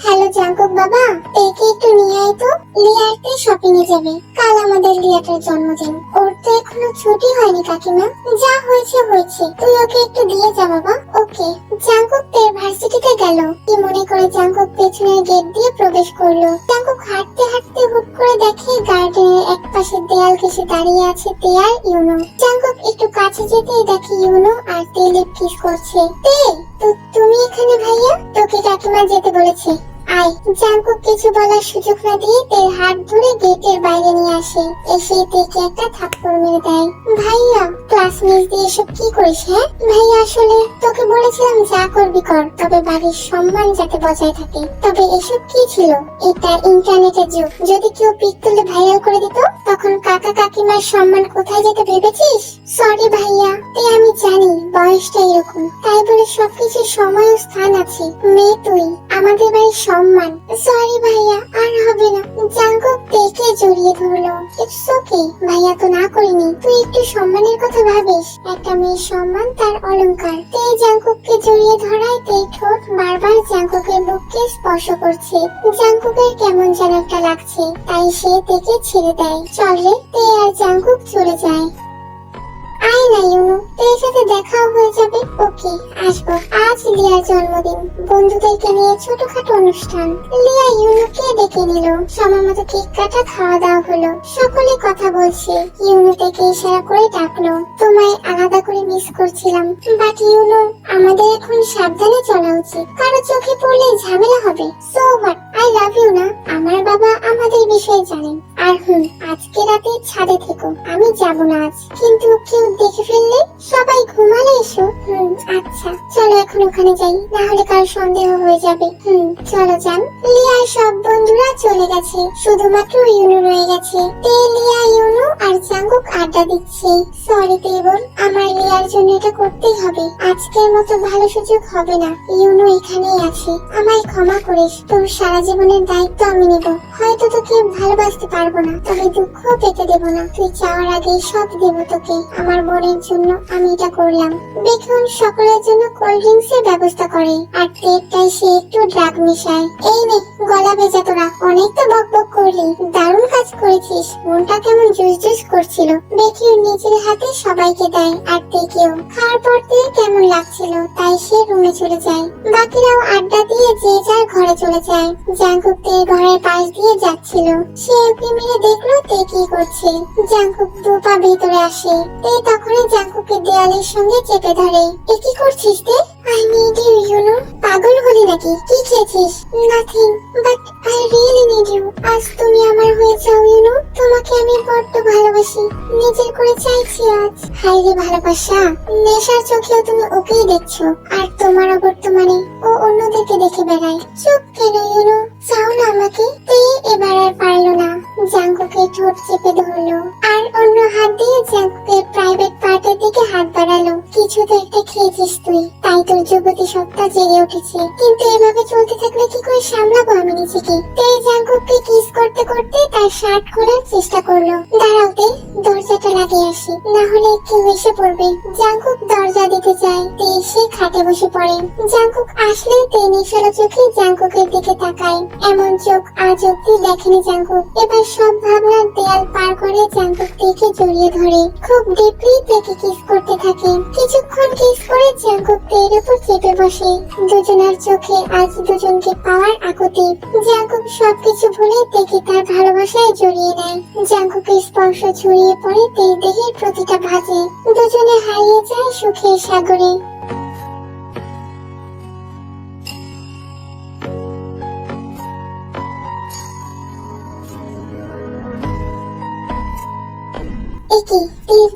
Hello Jungkook বাবা, একে একটু নিয়ে আয় তো। লিয়াতে শপিং এ যাবে, কাল আমাদের লিয়াটার জন্মদিন। ওর তো এখনো ছুটি হয়নি কাকিমা। যা হয়েছে হয়েছে, তুই ওকে একটু দিয়ে যা বাবা। ওকে। জাঙ্কুক তের ভার্সিটিতে গেল। কি মনে করে জাঙ্কুক পেছনের গেট দিয়ে প্রবেশ করলো। জাঙ্কুক হাঁটতে হাঁটতে হুট করে দেখে গার্ডেনের এক পাশে দেয়াল ঘেঁষে দাঁড়িয়ে আছে তে আর ইউনো। জাঙ্কুক একটু কাছে যেতেই দেখে ইউনো আর তে লিপ কিস করছে। তে, তুমি এখানে ভাইয়া? তোকে কাকিমা যেতে বলেছে, আয়। জাঙ্কুক কিছু বলার সুযোগ না দিয়ে তের হাত ধরে গেটের বাইরে নিয়ে আসে। এসে তেকে একটা থাপ্পড় মেরে দেয়। ভাইয়া, ক্লাস মিস দিয়ে এসব কি করিস? হ্যাঁ ভাইয়া, আসলে তোকে বলেছিলাম যা করবি কর, তবে বাড়ির সম্মান যাতে বজায় থাকে। তবে এসব কি ছিল? এটা ইন্টারনেটের যুগ, যদি কেউ পিক তুলে ভাইরাল করে দিত তখন কাকা কাকিমার সম্মান কোথায় যেতে ভেবেছিস? সরি ভাইয়া, আমি জানি বয়সটা এরকম, তাই বলে সবকিছুর সময় ও স্থান আছে। মেয়ে তুই, আমাদের বাড়ির সম্মান। সরি ভাইয়া, আর হবে না। জাঙ্কুক তেকে জড়িয়ে ধরলো। ইটস ওকে ভাইয়া, তো না করিনি। তুই একটু সম্মানের কথা ভাবিস, একটা মেয়ের সম্মান তার অলংকার। তে জাঙ্কুককে জড়িয়ে ধরায় তে ঠোঁট বারবার জাঙ্কুকের বুককে স্পর্শ করছে। জাঙ্কুকের কেমন যেন একটা লাগছে, তাই সে তেকে ছেড়ে দেয়। চল রে। তে আর জাঙ্কুক চলে যায়। আয় না ইউনো, তোর সাথে দেখাও হয়ে যাবে। ওকে, আসবো। আজ লিয়ার জন্মদিন, বন্ধুদেরকে নিয়ে ছোটখাটো অনুষ্ঠান। লিয়া ইউনোকে ডেকে নিল। সময় মতো কেক কাটা, খাওয়া দাওয়া হলো। সকলে কথা বলছে। ইউনো থেকে ইশারা করে ডাকলো, তোমায় আলাদা করে মিস করছিলাম। বাট ইউনো, আমাদের এখন সাবধানে চলা উচিত, কারো চোখে পড়লে ঝামেলা হবে। So what, I love you না। আমার বাবা আমাদের বিষয়ে জানেন। আর আজকে রাতে ছাদে থেকো, আমি যাব না আজ। কিন্তু কেউ দেখে ফেললে? সবাই ঘুমালে এসো। আচ্ছা, চলো এখন ওখানে যাই, না হলে কারো সন্দেহ হয়ে যাবে। চলো যান। লিয়ার সব বন্ধুরা চলে গেছে, শুধুমাত্র ইউনো রয়ে গেছে। তে, লিয়া, ইউনো আর জাঙ্কুক আড্ডা দিচ্ছে। সরি তে বোন, আমার লিয়ার জন্য এটা করতেই হবে। আজকের মতো ভালো সুযোগ হবে না। ইউনো এখানেই আছে, আমায় ক্ষমা করিস। তোর সারা জীবনের দায়িত্ব আমি নেব। হয়তো তোকে ভালোবাসতে পারবো না, তবে দুঃখ পেতে দেব না। তুই চাওয়ার আগে সব দেব তোকে। আমার বোনের জন্য আমি এটা করলাম। দেখুন সকলের জন্য কোল্ড ড্রিঙ্কস এর ব্যবস্থা করে, আর তেরটাই সে একটু ড্রাগ মিশায়। এই নে, গলা ভেজা তোরা, অনেক তো বক বক করলি, দারুণ কাজ করেছিস। মনটা কেমন জুস জুস করছিল। বেকিউ নিজের হাতে সবাইকে দেয়, আর তেকেও। খাওয়ার পর থেকে কেমন লাগছিল, তাই সে রুমে চলে যায়। বাকিরাও আড্ডা দিয়ে যে যার ঘরে চলে যায়। জাঙ্কুক তে ঘরের পাশ দিয়ে যাচ্ছিল। সে উঁকি মেরে দেখলো তে কি করছে। জাঙ্কুক দুপা ভেতরে আসে। তে তখনই জাঙ্কুকের দেয়ালের সঙ্গে চেপে ধরে। এ কি করছিস তে? I need you, you know. পাগল হলি নাকি? কি খেয়েছিস? Nothing, but I really need you. আজ তুমি আমার হয়ে যাও ইউনো। তোমাকে আমি বড্ড ভালোবাসি, নিজের করে চাইছি আজ। হাই রে ভালোবাসা, নেশার চোখেও তুমি ওকেই দেখছো, আর তোমার বর্তমানে ও অন্যদেরকে দেখে বেড়ায়। চুপ কেন ইউনো? চাও না আমাকে? তে এবার আর পারলো না, জাঙ্কুকের ঠোঁট চেপে ধরলো, আর অন্য হাত দিয়ে জাঙ্কুকের প্রাইভেট পার্টের দিকে হাত বাড়ালো। কিছু তো একটা খেয়েছিস তুই, তাই তোর যুবতী সত্তা জেগে উঠেছে। কিন্তু এভাবে চলতে থাকলে কি করে সামলাবো আমি নিজেকে? তে জাঙ্কুককে কিস করতে করতে তার শার্ট খোলার চেষ্টা করলো। দাঁড়াওতে, দরজাটা লাগিয়ে আসি, না হলে কেউ এসে পড়বে। জাঙ্কুক দরজা দিতে যায়, তে এসে খাটে বসে পড়ে। জাঙ্কুক আসলে তে নিশালো চোখে জাঙ্কুকের দিকে তাকায়। এমন চোখ আজ অব্দি দেখেনি জাঙ্কুক। এবার সব ভাবনার দেয়াল পার করে জাঙ্কুক তেকে জড়িয়ে ধরে, খুব ডিপলি তেকে কিস করতে থাকে। কিছুক্ষণ কিস করে জাঙ্কুক তের উপর চেপে বসে। দুজনের চোখে আজ দুজনকে পাওয়ার আকুতি। জাঙ্কুক সবকিছু ভুলে তেকে তার ভালোবাসায় জড়িয়ে নেয়। জাঙ্কুকের স্পর্শ ছড়িয়ে পড়ে তের দেহের প্রতিটা ভাঁজে। দুজনে হারিয়ে যায় সুখের সাগরে।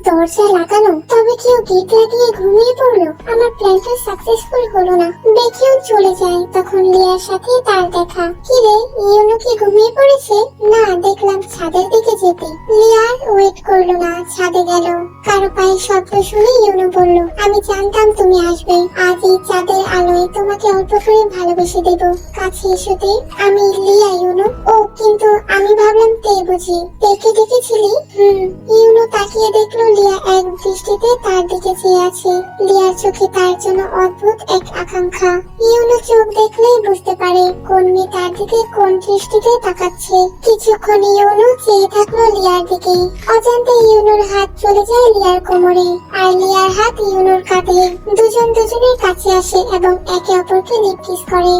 দরজা লাগানো, তবে কেউ গেট লাগিয়ে ঘুমিয়ে পড়লো। আমার প্ল্যানটা সাকসেসফুল হলো না। বেকিউ চলে যায়। তখন লিয়ার সাথে তার দেখা। কি রে, ইউনো কি ঘুমিয়ে পড়েছে? না, দেখলাম ছাদের দিকে যেতে। লিয়ার ওয়েট করলো না, ছাদে গেল। কারো পায়ের শব্দ শুনে ইউনো বলল, আমি জানতাম তুমি আসবে। আজ এই চাঁদের আলোয় তোমাকে অল্প করে ভালোবেসে দেব। কাছে এসো তে। আমি লিয়া ইউনো। ও, কিন্তু আমি ভাবলাম তে বুঝি। তেকে দেখেছিলি? ইউনো তাকিয়ে দেখলো দেখলো লিয়া এক দৃষ্টিতে তার দিকে চেয়ে আছে। লিয়ার চোখে তার জন্য অদ্ভুত এক আকাঙ্ক্ষা। ইউনো চোখ দেখলেই বুঝতে পারে কোন মেয়ে তার দিকে কোন দৃষ্টিতে তাকাচ্ছে। কিছুক্ষণ ইউনো চেয়ে থাকলো লিয়ার দিকে। অজান্তে ইউনোর হাত চলে যায় লিয়ার কোমরে, আর লিয়ার হাত ইউনোর কাঁধে। দুজন দুজনের কাছে আসে এবং একে অপরকে লিপ কিস করে।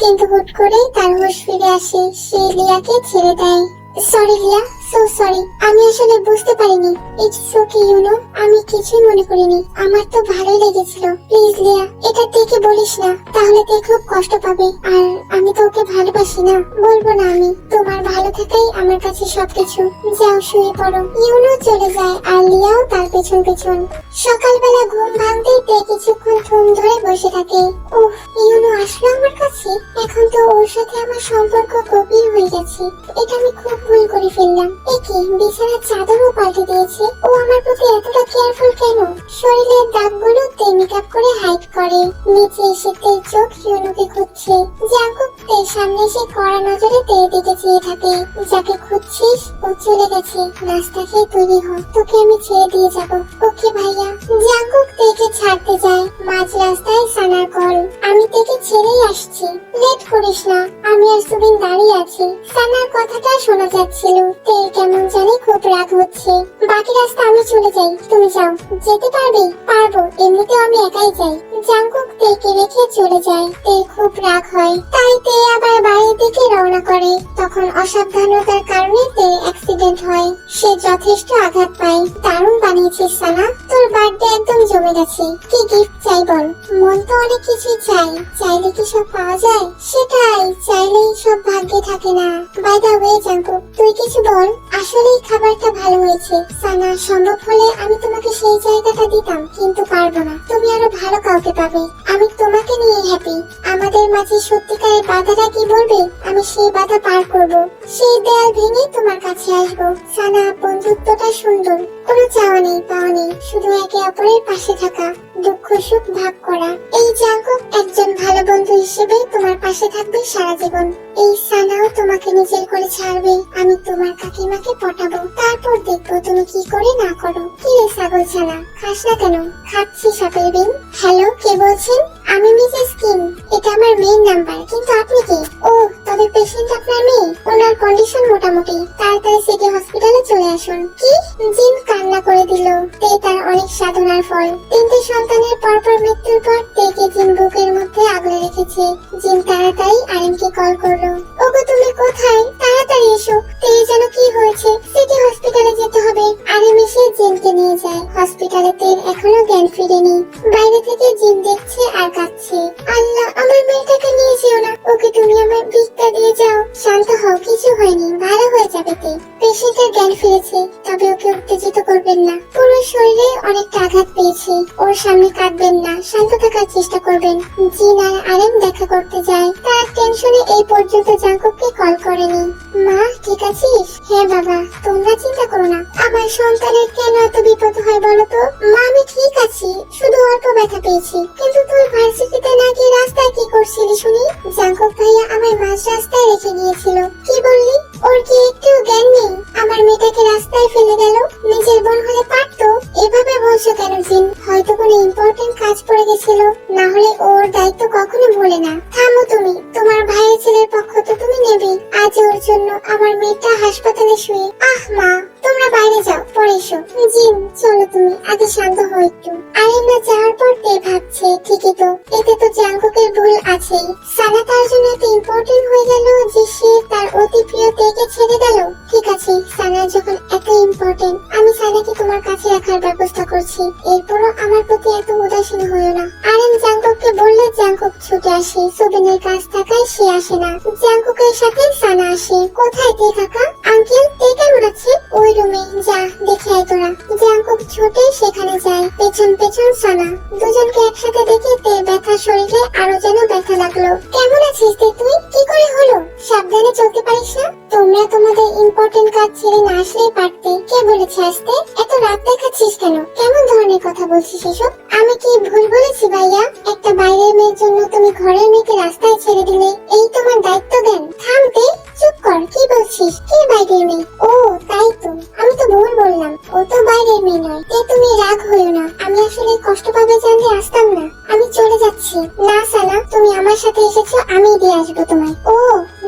কিন্তু হুট করেই তার হুঁশ ফিরে আসে, সে লিয়াকে ছেড়ে দেয়। সরি লিয়া, সো সরি, আমি আসলে বুঝতে পারিনি। ইটস ওকে ইউনো, আমি কিছুই মনে করিনি, আমার তো ভালোই লেগেছিল। প্লিজ লিয়া, এটা দেখে বলিস না, তাহলে তুই খুব কষ্ট পাবে। আর আমি তো ওকে ভালোবাসি না, বলবো না আমি। তোমার ভালো থাকাই আমার কাছে সবকিছু। যাও শুয়ে পড়ো। ইউনো চলে যায় আর লিয়াও তার পেছন পেছন। সকালবেলা ঘুম ভাঙতেই তে কিছুক্ষণ থম ধরে বসে থাকে। ওহ, ইউনো আসলো আমার কাছে। এখন তো ওর সাথে আমার সম্পর্ক গভীর হয়ে গেছে। এটা আমি খুব ভুল করে ফেললাম। একে বিছানার চাদরও পাল্টে দিয়েছে। ও আমার প্রতি এতটা কেয়ারফুল কেন? শরীরের দাগগুলো তে মেকআপ করে হাইড করে। নিচে এসে তে চোখ ইউনোকে খুঁজছে। জাঙ্কুক তের সামনে এসে কড়া নজরে তের দিকে চেয়ে থাকে। যাকে খুঁজছিস ও চলে গেছে। নাস্তা খেয়ে তৈরি হ, তোকে আমি ছেড়ে দিয়ে যাব। ওকে ভাইয়া। জাঙ্কুক তেকে ছাড়তে যায়। মাঝ রাস্তায় সানার কল। আমি তেকে ছেড়েই আসছি, লেট করিস না। আমি আর সুবিন দাঁড়িয়ে আছি। সানার কথাটা শোনা যাচ্ছিল। তে কেমন জানি খুব রাগ হচ্ছে। বাকি রাস্তা আমি চলে যাই, তুমি যাও। যেতে পারবে? পারবো, এমনিতেও আমি একাই যাই। জাঙ্কুক তেকে রেখে চলে যায়। তে খুব রাগ হয়, তাই তে আবার বাড়ির দিকে রওনা করে। তখন অসাবধানতার কারণে তে অ্যাক্সিডেন্ট হয়। সে যথেষ্ট আঘাত পায়। দারুণ বানিয়েছিস সানা, তোর বার্থডে একদম জমে গেছে। কি গিফট চাই বল? মন তো অনেক কিছুই চাই, চাইলে কি সব পাওয়া যায়? সেটাই, চাইলেই সব ভাগ্যে থাকে না। বাই দ্য ওয়ে জাঙ্কুক, তুই কিছু বল। আসলেই খাবারটা ভালো হয়েছে সানা। সম্ভব হলে আমি তোমাকে সেই জায়গাটা দিতাম, কিন্তু পারবো না। তুমি আরো ভালো কাউকে পাবে। আমি তোমাকে নিয়ে হ্যাপি। আমাদের মাঝে সত্যিকারের বাধাটা কি বলবে? আমি সেই বাধা পার করব। সেই দেয়াল ভেঙে তোমার কাছে আসবো। সানা, বন্ধুত্বটা সুন্দর। কোনো চাওয়া নেই পাওয়া নেই, শুধু একে অপরের পাশে থাকা, দুঃখ সুখ ভাগ করা। এই জাঙ্কুক একজন ভালো বন্ধু হিসেবে তোমার পাশে থাকবে সারা জীবন। এই সানাও তোমাকে নিজের করে ছাড়বে। আমি তোমার কাকিমাকে পটাবো, তারপর দেখবো তুমি কি করে না করো। কি রে ছাগল ছানা, খাস না কেন? খাচ্ছি সাপের বিন। হ্যালো, কে বলছেন? আমি মিসেস কিম। এটা আমার মেইন নাম্বার। কিন্তু আপনি কে? ও, তবে পেশেন্ট আপনার মেয়ে? ওনার কন্ডিশন মোটামুটি। তাড়াতাড়ি সিটি হসপিটালে চলে আসুন। কি? জিন কান্না করে দিল। তে তার অনেক সাধনার ফল। 3টে সন্তানের পরপর মৃত্যুর পর তেকে জিন বুকের মধ্যে আগলে রেখেছে। জিন তাড়াতাড়ি আরেনকে কল করলো। ওগো, তুমি কোথায়? তাড়াতাড়ি এসো। তে যেন কি হয়েছে? সিটি হসপিটালে যেতে হবে। আরেম এসে জিনকে নিয়ে যায়। হসপিটালে তের এখনো জ্ঞান ফিরেনি। বাইরে থেকে জিন দেখছে আর কাঁদছে। আল্লাহ, আমার মেয়েটাকে নিয়ে যেও না। ওকে তুমি আমার ভিক্ষা দিয়ে যাও। শান্ত হও, কিছু হয়নি, ভালো হয়ে যাবে তে। পেশেন্টের জ্ঞান ফিরেছে, তবে ওকে উত্তেজিত করবেন না। পুরো শরীরে অনেকটা আঘাত পেয়েছে। ওর সামনে কাঁদবেন না, শান্ত থাকার চেষ্টা করবেন। জিন আর আরেম দেখা করতে যায়। তার টেনশনে এই পর্যন্ত জাঙ্কুককে কল করেনি। মা, ঠিক আছিস? হ্যাঁ বাবা, তোমরা চিন্তা করো না। আমার সন্তানের কেন এত বিপদ হয় বলো তো? মা, আমি ঠিক আছি, শুধু অল্প ব্যথা পেয়েছি। কিন্তু তুই ভার্সিটিতে না গিয়ে রাস্তায় কি করছিলি শুনি? জাঙ্কুক ভাইয়া আমার মাঝ রাস্তায় রেখে গিয়েছিল। কি বললি? ওর কি একটু জ্ঞান নেই? আমার মেয়েটাকে রাস্তায় ফেলে গেল। নিজের বোন হলে পারতো। এভাবে বলছো কেন জিন? হয়তো কোনো ইম্পর্টেন্ট কাজ পড়ে গেছিল, না হলে ওর দায়িত্ব কখনো ভুলে না। থামো তুমি, তোমার ভাইয়ের ছেলের পক্ষ তো তুমি নেবেই। আজ ওর জন্য আমার মেয়েটা হাসপাতালে শুয়ে। আহ মা, তোমরা বাইরে যাও, পরে এসো। জিন, চলো তুমি, আগে শান্ত হও একটু। আরেমরা যাওয়ার পর তে ভাবছে, ঠিকই তো, এতে তো জাঙ্কুকের ভুল আছেই। সানা তার জন্য এত ইম্পর্টেন্ট হয়ে গেল যে সে তার অতি প্রিয় তেকে ছেড়ে গেল। ঠিক আছে, সানা যখন এত ইম্পর্টেন্ট, আমি সানাকে তোমার কাছে রাখার ব্যবস্থা করছি। এরপরও আমার প্রতি এত উদাসীন হইও না। আরেম জাঙ্কুককে বললে জাঙ্কুক ছুটে আসে। সুবিনের কাছ থাকায় সে আসে না। জাঙ্কুকের সাথে সানা আসে। কোথায় তে কাকা? আঙ্কেল, তে কেমন আছে? ওই রুমে, যা দেখে আয় তোরা। জাঙ্কুক ছুটে সেখানে যায়। পেছন পেছন সানা। দুজনকে একসাথে দেখে তে ব্যথা শরীরে আরো যেন ব্যথা লাগলো। কেমন আছিস তে তুই? কি করে হলো? সাবধানে চলতে পারিস না? তোমরা তোমাদের ইম্পর্টেন্ট কাজ ছেড়ে না আসলেই পারতে। কে বলেছে আসতে? এত রাত দেখাচ্ছিস কেন? কেমন ধরনের কথা বলছিস এসব? আমি কি ভুল বলেছি ভাইয়া? একটা বাইরের মেয়ের জন্য তুমি ঘরের মেয়েকে রাস্তায় ছেড়ে দিলে, এই তোমার দায়িত্ব জ্ঞান? থামতে, চুপ কর। কি বলছিস? কে বাইরের মেয়ে? ও তাই তো, আমি তো ভুল বললাম। ও ও তো বাইরের মেয়ে নয়। তুমি রাগ হইও না, আমি আসলে কষ্ট পাবে জানলে আসতাম না। আমি চলে যাচ্ছি। না সানা, তুমি আমার সাথে এসেছো, আমি দিয়ে আসবো তোমায়। ও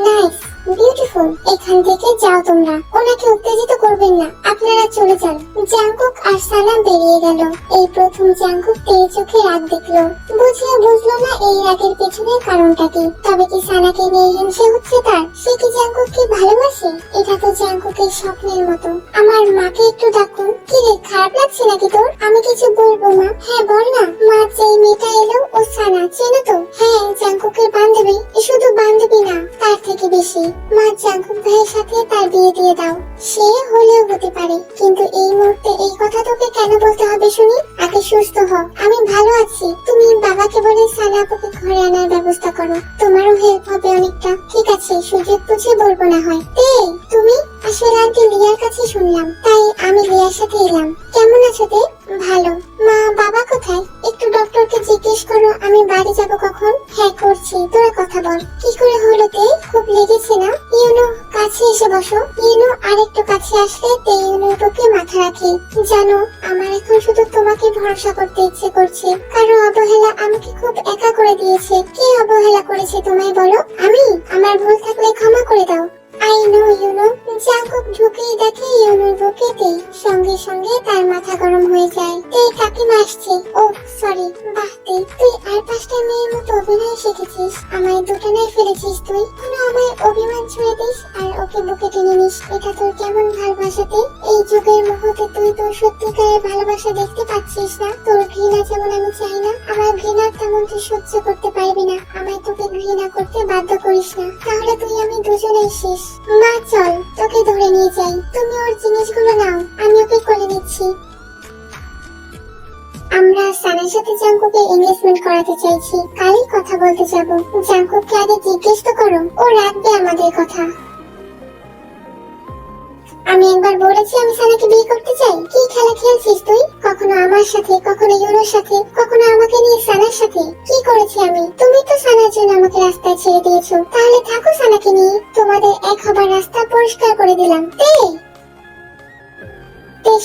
নাইস, বিউটিফুল। এখান থেকে যাও তোমরা, ওনাকে উত্তেজিত করবেন না, আপনারা চলে যান। জাঙ্কুক আর সানা বেরিয়ে গেল। এই প্রথম জাঙ্কুক তেজ চোখে রাগ দেখলো। বুঝিয়ে বুঝলো না এই রাগের পেছনে কারণটা কি। তবে কি সানাকে নিয়ে হিংসে হচ্ছে তার? সে কি জাঙ্কুককে ভালোবাসে? এটা তো জাঙ্কুকের স্বপ্নের মতো। আমার মাকে একটু ডাকুন। কি রে, খারাপ লাগছে নাকি তোর? আমি কিছু বলবো মা। হ্যাঁ বল না। মা, যেই মেয়েটা এলো ও সানা, চেনো তো? হ্যাঁ, জাঙ্কুকের বান্ধবী। শুধু বান্ধবী না, তার থেকে বেশি। মা, জাঙ্কুক ভাইয়ের সাথে তার বিয়ে দিয়ে দাও। সে হলেও হতে পারে, কিন্তু এই মুহূর্তে এই কথা তোকে কেন বলতে হবে শুনি? আগে সুস্থ হও। আমি ভালো আছি। তুমি বাবাকে বলে সানা আপুকে ঘরে আনার ব্যবস্থা করো, তোমারও হেল্প হবে অনেকটা। ঠিক আছে, সুযোগ বুঝে বলবো না হয়। তুমি? আসলে আন্টি লিয়ার কাছে শুনলাম, তাই আমি লিয়ার সাথে এলাম। কেমন আছো তে? ভালো। মা, বাবা কোথায়? একটু ডক্টরকে জিজ্ঞেস করো আমি বাড়ি যাব কখন। হ্যাঁ করছি, তোরা কথা বল। কি করে হলো তে? খুব লেগেছে না? ইউনো, কাছে এসে বসো। ইউনো আরেকটু কাছে আসলে তে ইউনোর বুকে মাথা রাখে। জানো, আমার এখন শুধু তোমাকে ভরসা করতে ইচ্ছে করছে। কারো অবহেলা আমাকে খুব একা করে দিয়েছে। কে অবহেলা করেছে তোমায় বলো? আমি? আমার ভুল থাকলে ক্ষমা করে দাও। I know YONO. জাঙ্কুক ঢুকেই দেখে ইউনোর বুকে তে। সঙ্গে সঙ্গে তার মাথা গরম হয়ে যায়। তে, কাকিমা আসছে। ও সরি। বাহ তে, তুই আর 5টা মেয়ের মতো অভিনয় শিখেছিস। আমায় দুটানায় ফেলেছিস তুই। কোনো আমায় অভিমান ছুঁয়ে দিস আর ওকে বুকে টেনে নিস। এটা তোর কেমন ভালোবাসাতে? এই যুগের মুহূর্তে তুই তোর সত্যিকারের ভালোবাসা দেখতে পাচ্ছিস না? তোর ঘৃণা যেমন আমি চাই না, আমার ঘৃণা তেমন তুই সহ্য করতে পারবি না। আমায় তোকে ঘৃণা করতে বাধ্য করিস না, তাহলে তুই আমি দুজনেই শেষ। মা চল, তোকে ধরে নিয়ে যাই। তুমি ওর জিনিসগুলো নাও, আমি ওকে কোলে নিচ্ছি। আমরা সানার সাথে জাঙ্কুকে এনগেজমেন্ট করাতে চাইছি। কালই কথা বলতে যাব। জাঙ্কুককে আগে জিজ্ঞেস তো করো, ও রাখবে আমাদের কথা। আমি একবার বলেছি আমি সানাকে বিয়ে করতে চাই। কি খেলা খেলছিস তুই? কখনো আমার সাথে, কখনো ইউনোর সাথে, কখনো আমাকে নিয়ে সানার সাথে। কি করেছি আমি? তুমি তো সানার জন্য আমাকে রাস্তায় ছেড়ে দিয়েছো, তাহলে থাকো সানাকে নিয়ে। তোমাদের এক হবার রাস্তা পরিষ্কার করে দিলাম।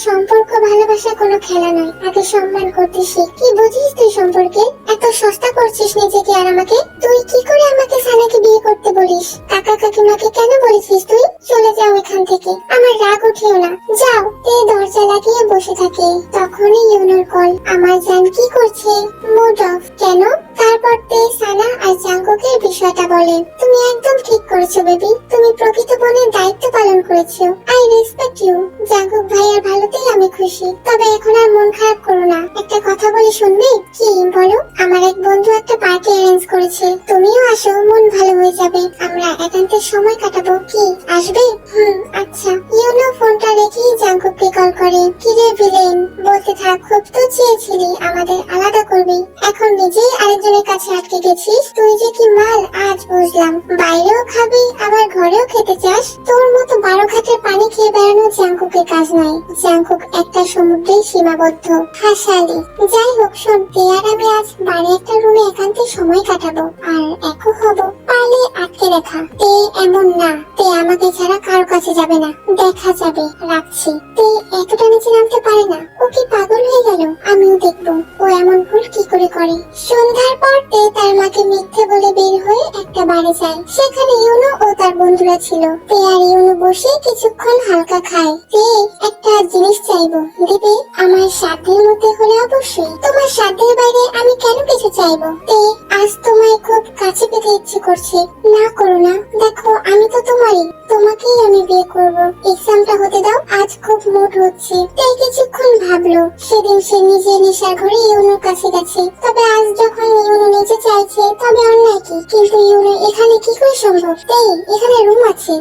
সম্পর্ক ভালোবাসা কোনো খেলা নয়, আগে সম্মান করতে শিখ। কি বুঝিস তুই সম্পর্কে? এত সস্তা করছিস নিজেকে আর আমাকে। তুই কি করে আমাকে সানাকে বিয়ে করতে বলিস? কাকা কাকিমাকে কেন বলেছিস তুই? চলে যাও এখান থেকে, আমার রাগ উঠিও না। যাও। তে দরজা লাগিয়ে বসে থাকে। তখনই ইউনোর কল। আমার জান কি করছে? Mood off. কেন? তারপর তে সানা আর জাঙ্কুকের বিষয়টা বলে। তুমি একদম ঠিক করেছো বেবি, তুমি প্রকৃত বোনের দায়িত্ব পালন করেছো। I respect you. জাঙ্কুক ভাইয়ার ভালোতেই আমি খুশি, তবে এখন আর মন খারাপ করো না। একটা কথা বলে শুনবে? কি বলো? আমার এক বন্ধু একটা পার্টি অ্যারেঞ্জ করেছে, তুমিও আসো, মন ভালো হয়ে যাবে। আমরা একান্তে সময় কাটাবো। কি আসবে? আচ্ছা। ইউনো ফোনটা রেখেই জাঙ্কুককে কল করে। কিরে ভিলেন, বলতে থাক। খুব তো চেয়েছিলি আমাদের আলাদা করবি, এখন নিজেই আরেকজনের কাছে আটকে গেছিস। তুই যে কি মাল আজ বুঝলাম। বাইরেও খাবি আবার ঘরেও খেতে চাস। তোর মতো 12 ঘাটের পানি খেয়ে বেড়ানো জাঙ্কুকের কাজ নয়। জাঙ্কুক একটা সমুদ্রেই সীমাবদ্ধ। হাসালি। যাই হোক শোন, তে আর আমি আজ বাড়ি একটা রুমে একান্তে সময় কাটাবো আর একও হব। পারলে আটকে রেখা। তে এমন না, তে আমাকে ছাড়া কারো কাছে যাবে না। দেখা যাবে, রাখছি। তে এতটা নিচে নামতে পারে না। ও কি পাগল হয়ে গেল? আমিও দেখবো ও এমন ভুল কি করে করে। সন্ধ্যার পর তে তার মাকে মিথ্যে বলে বের হয়ে একটা বাড়ি যায়। সেখানে ইউনো ও তার বন্ধুরা ছিল। তে আর ইউনো বসে কিছুক্ষণ হালকা খায়। তে একটা জিনিস চাইবো, দিবে? আমার সাধ্যের মধ্যে হলে অবশ্যই। তোমার সাধ্যের বাইরে আমি কেন কিছু চাইবো? তে আজ তোমায় খুব কাছে পেতে ইচ্ছে করছে। না করো না, দেখো আমি তো তোমারই, তোমাকেই আমি বিয়ে করব। এক্সামটা হতে দাও, আজ খুব মুড হচ্ছে। তাই কিছুক্ষণ ভাবলো। সেদিন সে নিজে নেশার ঘরে ইউনোর কাছে গেছে, তবে আজ যখন ইউনো নিজে চাইছে তবে অন্যায় কি? কিন্তু ইউনো এখানে কি করে সম্ভব? তাই এখানে রুম আছে,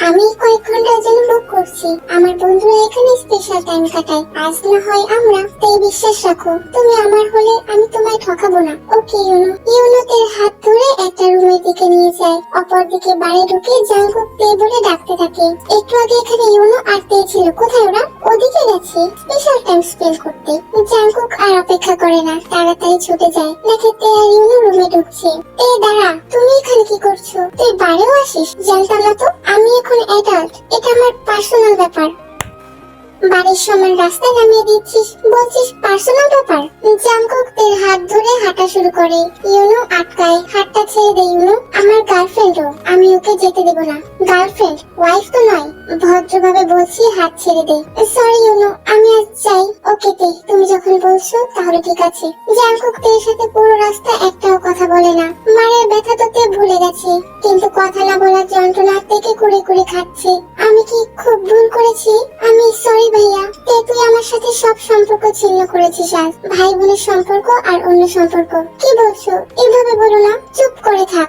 আমি কয়েক ঘন্টার জন্য বুক করছি। আমার বন্ধুরা এখানে স্পেশাল টাইম কাটায়, আজ না হয় আমরা। তাই বিশ্বাস রাখো, তুমি আমার হলে আমি তোমায় ঠকাবো না। ওকে ইউনো। ইউনোতের হাত ধরে একটা রুমের দিকে নিয়ে যায়। অপর দিকে বাড়ি ঢুকে জাঙ্কুক তে বলে ডাকতে থাকে। একটু আগে এখানে ইউনো আর তে ছিল, কোথায় ওরা? ওদিকে গেছে স্পেশাল টাইম স্পেন্ড করতে। জাঙ্কুক আর অপেক্ষা করে না, তাড়াতাড়ি ছুটে যায়। দেখে তে আর ইউনো রুমে ঢুকছে। তে দাঁড়া, তুমি এখানে কি করছো? তুই বাড়িও আসিস? জানতাম না তো। আমি এখন অ্যাডাল্ট, এটা আমার পার্সোনাল ব্যাপার। বাড়ির সমান রাস্তায় নামিয়ে দিচ্ছিস, বলছিস পার্সোনাল ব্যাপার। জাংকুক তের হাত ধরে হাঁটা শুরু করে। ইউনো আটকায়। হাতটা ছেড়ে দে ইউনো, আমার গার্লফ্রেন্ডও, আমি ওকে যেতে দেব না। গার্লফ্রেন্ড, ওয়াইফ তো নয়। ভদ্রভাবে বলছি, হাত ছেড়ে দে। সরি ইউনো, আমি আজ যাই। ওকে তে, তুমি যখন বলছো তাহলে ঠিক আছে। জাংকুক তের সাথে পুরো রাস্তা একটাও কথা বলে না। মারের ব্যথা তো তে ভুলে গেছে, কিন্তু কথা না বলার যন্ত্রণা থেকে কুড়ে কুড়ে খাচ্ছে। আমি কি খুব ভুল করেছি? আমি সরি ভাইয়া। তে, তুই আমার সাথে সব সম্পর্ক ছিন্ন করেছিস আজ। ভাই বোনের সম্পর্ক আর অন্য সম্পর্ক। কি বলছো? এভাবে বলো না, চুপ করে থাক।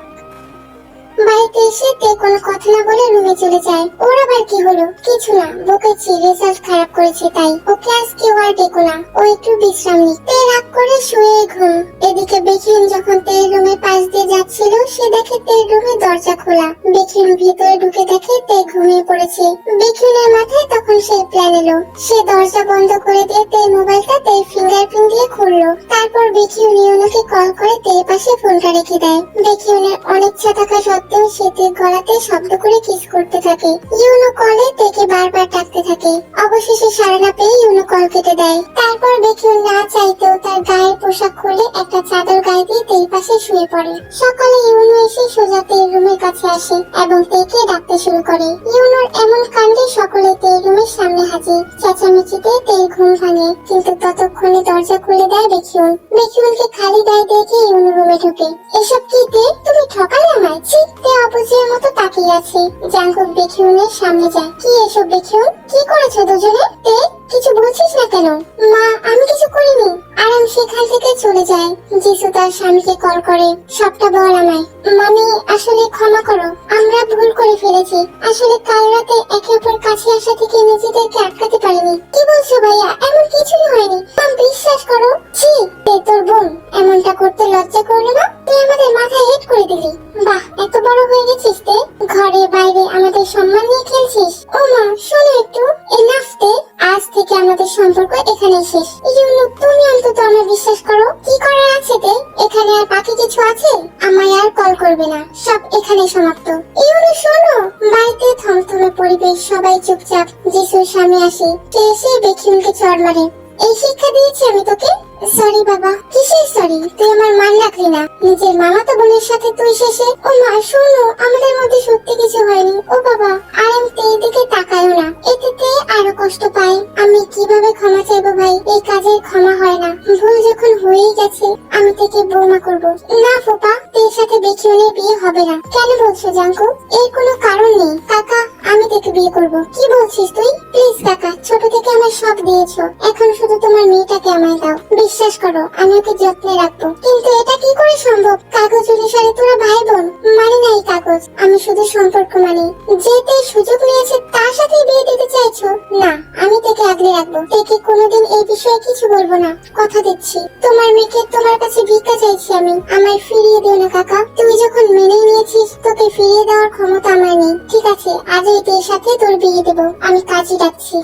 বাড়িতে এসে তে কোনো কথা না বলে রুমে চলে যায়। ওর আবার কি হলো? কিছু না, বকেছি রেজাল্ট খারাপ করেছে তাই। ওকে আজ কেউ আর ডেকো না, ও একটু বিশ্রাম নিক। তে রাগ করে শুয়ে ঘুম। এদিকে বেকিউন যখন তের রুমের পাশ দিয়ে যাচ্ছিল, সে দেখে তের রুমের দরজা খোলা। বেকিউন ভিতরে ঢুকে দেখে তে ঘুমিয়ে পড়েছে। বেকিউনের মাথায় তখন সেই প্ল্যান এলো। সে দরজা বন্ধ করে দিয়ে তের মোবাইলটা তের ফিঙ্গারপ্রিন্ট দিয়ে খুললো। তারপর বেকিউন ইউনোকে কল করে তের পাশে ফোনটা রেখে দেয়। বেকিউনের অনিচ্ছা থাকা সত্ত্বেও সে তের গলাতে শব্দ করে কিস করতে থাকে। ইউনো কলে তেকে বারবার ডাকতে থাকে। অবশেষে সাড়া না পেয়ে ইউনো কল কেটে দেয়। তারপর বেকিউন না চাইতেও তার গায়ের পোশাক খুলে একটা চাদর গায়ে দিয়ে তের পাশে শুয়ে পড়ে। সকালে ইউনো এসে সোজা তের রুমের কাছে আসে এবং তেকে ডাকতে শুরু করে। ইউনোর এমন কাণ্ডে সকলে তের রুমের সামনে হাজির। চেঁচামেচিতে তের ঘুম ভাঙে, কিন্তু ততক্ষণে দরজা খুলে দেয় বেকিউন। বেকিউনকে খালি গায়ে দেখে ইউনো রুমে ঢুকে। এসব কি তে? তুমি ঠকালে আমায়? ছি! তে অবুঝের মতো তাকিয়ে আছে। জাংকুক বেকিউনের সামনে যায়। কি এসব বেকিউন? কি করেছো দুজনে? তে, কিছু বলছিস না কেন? মা, আমি কিছু করিনি। আরাম সেখান থেকে চলে যায়। জিসু তার স্বামীকে কল করে। সবটা বল আমায়। মামি, আসলে ক্ষমা করো, আমরা ভুল করে ফেলেছি। আসলে কাল রাতে একে অপর কাছে আসা থেকে নিজেদেরকে আটকাতে পারিনি। কি বলছো ভাইয়া? এমন কিছুই হয়নি। বিশ্বাস করো। ছি! তে, তোর বোন এমনটা করতে লজ্জা করলো না? তুই আমাদের মাথায় হেড করে দিলি। বাহ, এত বড় হয়ে গেছিস তে। ঘরে বাইরে আমাদের সম্মান নিয়ে খেলছিস। ও মা, শোনো একটু। এনাফ তে, আজ থেকে আমাদের সম্পর্ক এখানেই শেষ। ইউনো, তুমি অন্তত আমার বিশ্বাস করো। কি করার আছে তে? এখানে আর বাকি কিছু আছে? আমায় আর কল করবে না, সব এখানে সমাপ্ত। ইউনো শোনো। বাড়িতে থমথমে পরিবেশ, সবাই চুপচাপ। যিশুর স্বামী আসে। সে এসে বেকিউনকে চড় মারে। এই শিক্ষা দিয়েছি আমি তোকে? সরি বাবা। কিসের সরি? তুই আমার মান রাখলি না। নিজের মামাতো বোনের সাথে তুই শেষে। ও মা, শোনো, আমাদের মধ্যে সত্যি কিছু হয়নি। ও বাবা, আর আমি তের দিকে তাকায়ও না। এতে তে আরো কষ্ট পায়। আমি কিভাবে ক্ষমা চাইবো ভাই? এই কাজের ক্ষমা হয় না। ভুল যখন হয়েই গেছে, আমি তেকে বৌমা করব না। ফোপা, তের সাথে বেকিউনের বিয়ে হবে না। কেন বলছো জাংকুক? এর কোনো কারণ নেই। কাকা, আমি তেকে বিয়ে করব। কি বলছিস তুই? প্লিজ কাকা, ছোট থেকে আমার সব দিয়েছো, এখন শুধু তোমার মেয়েটাকে আমায় দাও। বিশ্বাস করো, আমি ওকে যত্নে রাখবো। কিন্তু এটা কি করে সম্ভব? কাগজ অনুসারে তোরা ভাই বোন। মানে না এই কাগজ, আমি শুধু সম্পর্ক মানি। যে তে সুযোগ নিয়েছে তার সাথে বিয়ে দিতে চাইছো? না, আমি তেকে আগলে রাখবো। তেকে কোনোদিন এই বিষয়ে কিছু বলবো না, কথা দিচ্ছি। তোমার মেয়েকে তোমার কাছে ভিক্ষা চাইছি আমি, আমায় ফিরিয়ে দিও না কাকা। তুই যখন মেনেই নিয়েছিস, তোকে ফিরিয়ে দেওয়ার ক্ষমতা আমার নেই। ঠিক আছে, আজই তের সাথে তোর বিয়ে দেবো। আমি কাজই ডাকছি।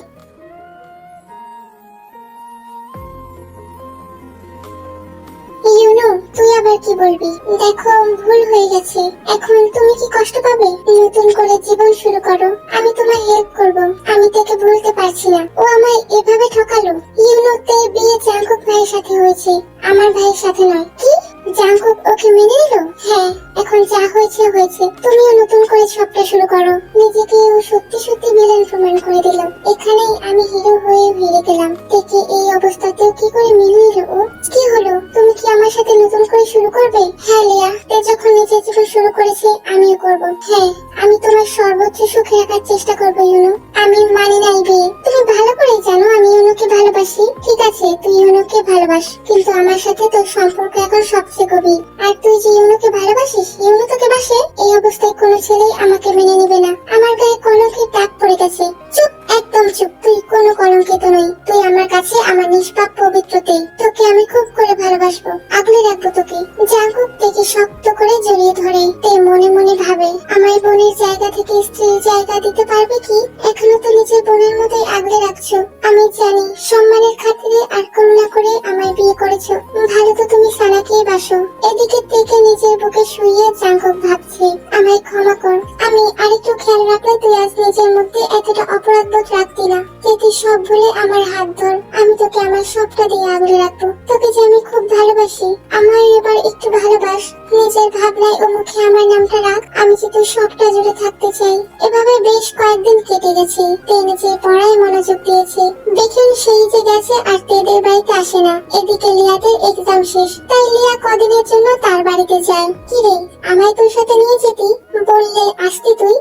ইউনো, তুই আবার কি বলবি? দেখো, ভুল হয়ে গেছে। এখন তুমি কি কষ্ট পাবে? নতুন করে জীবন শুরু করো, আমি তোমায় হেল্প করব। আমি তাকে ভুলতে পারছি না, ও আমায় এভাবে ঠকালো। ইউনো, তে বিয়ে জাংকুক ভাইয়ের সাথে হয়েছে, আমার ভাইয়ের সাথে নয়। কি? জাংকুক ওকে মেনে নিল? হ্যাঁ, এখন যা হয়েছে হয়েছে। তুমিও নতুন করে সবটা শুরু করো। নিজেকে ও সত্যি সত্যি ভিলেন প্রমাণ করে দিল। এখানেই আমি হিরো হয়ে হেরে গেলাম। দেখে এই অবস্থাতেও কি করে মেনে নিল ও? কি হলো? তুমি কি আমার সাথে নতুন করে শুরু করবে? হ্যাঁ লিয়া, তে যখন নিজের জীবন শুরু করেছে, আমিও করব। হ্যাঁ, আমি তোমার সর্বোচ্চ সুখে রাখার চেষ্টা করবো ইউনো। আমি মানি নাই বিয়ে। তুমি ভালো করে জানো আমি ইউনোকে ভালোবাসি। ঠিক আছে, তুই ইউনোকে ভালোবাস, কিন্তু আমার সাথে তোর সম্পর্ক এখন সবচেয়ে গভীর। আর তুই যে ইউনোকে ভালোবাসিস, ইউনো তোকে বাসে। এই অবস্থায় কোনো ছেলেই আমাকে মেনে নিবে না। আমার গায়ে কলঙ্কের দাগ পড়ে গেছে। চুপ, একদম চুপ। তুই কোনো কলঙ্কিত নই। তুই আমার কাছে আমার নিষ্পাপ পবিত্রতে। তোকে আমি খুব করে ভালোবাসবো, আগলে রাখবো তোকে। জাংকুক তেকে শক্ত করে জড়িয়ে ধরে। তে মনে মনে ভাবে, আমার বোনের জায়গা থেকে স্ত্রীর জায়গা দিতে পারবে কি? এখনো তো নিজের বোনের মতোই আগলে রাখছো। আমি জানি সম্মানের খাতিরে আর করুণা করে আমায় বিয়ে করেছো। ভালো তো তুমি সানাকেই বাসো। এদিকে থেকে নিজের বুকে শুয়ে জাঙ্কুক ভাবছে, আমায় ক্ষমা কর। আমি আরেকটু খেয়াল রাখলে তুই আজ নিজের মধ্যে এতটা অপরাধবোধ রাখতি না। তুই সব ভুলে আমার হাত ধর, আমি তোকে আমার সবটা দিয়ে আগলে রাখবো। তোকে যে আমি খুব ভালোবাসি, আমার এবার একটু ভালোবাস। নিজের ভাবনায় ও মুখে আমার নামটা রাখ। আমি যে তোর সবটা জুড়ে থাকতে চাই। এভাবে বেশ কয়েকদিন কেটে গেছে। তে নিজের পড়ায় মনোযোগ দিয়েছে। দেখুন সেই যে গেছে আর তেদের বাড়িতে আসে না। এদিকে লিয়াদের এক্সাম শেষ, তাই লিয়া কদিনের জন্য তার বাড়িতে যায়। কি রে, আমায় তোর সাথে নিয়ে যেতি? বললে আসতি তুই?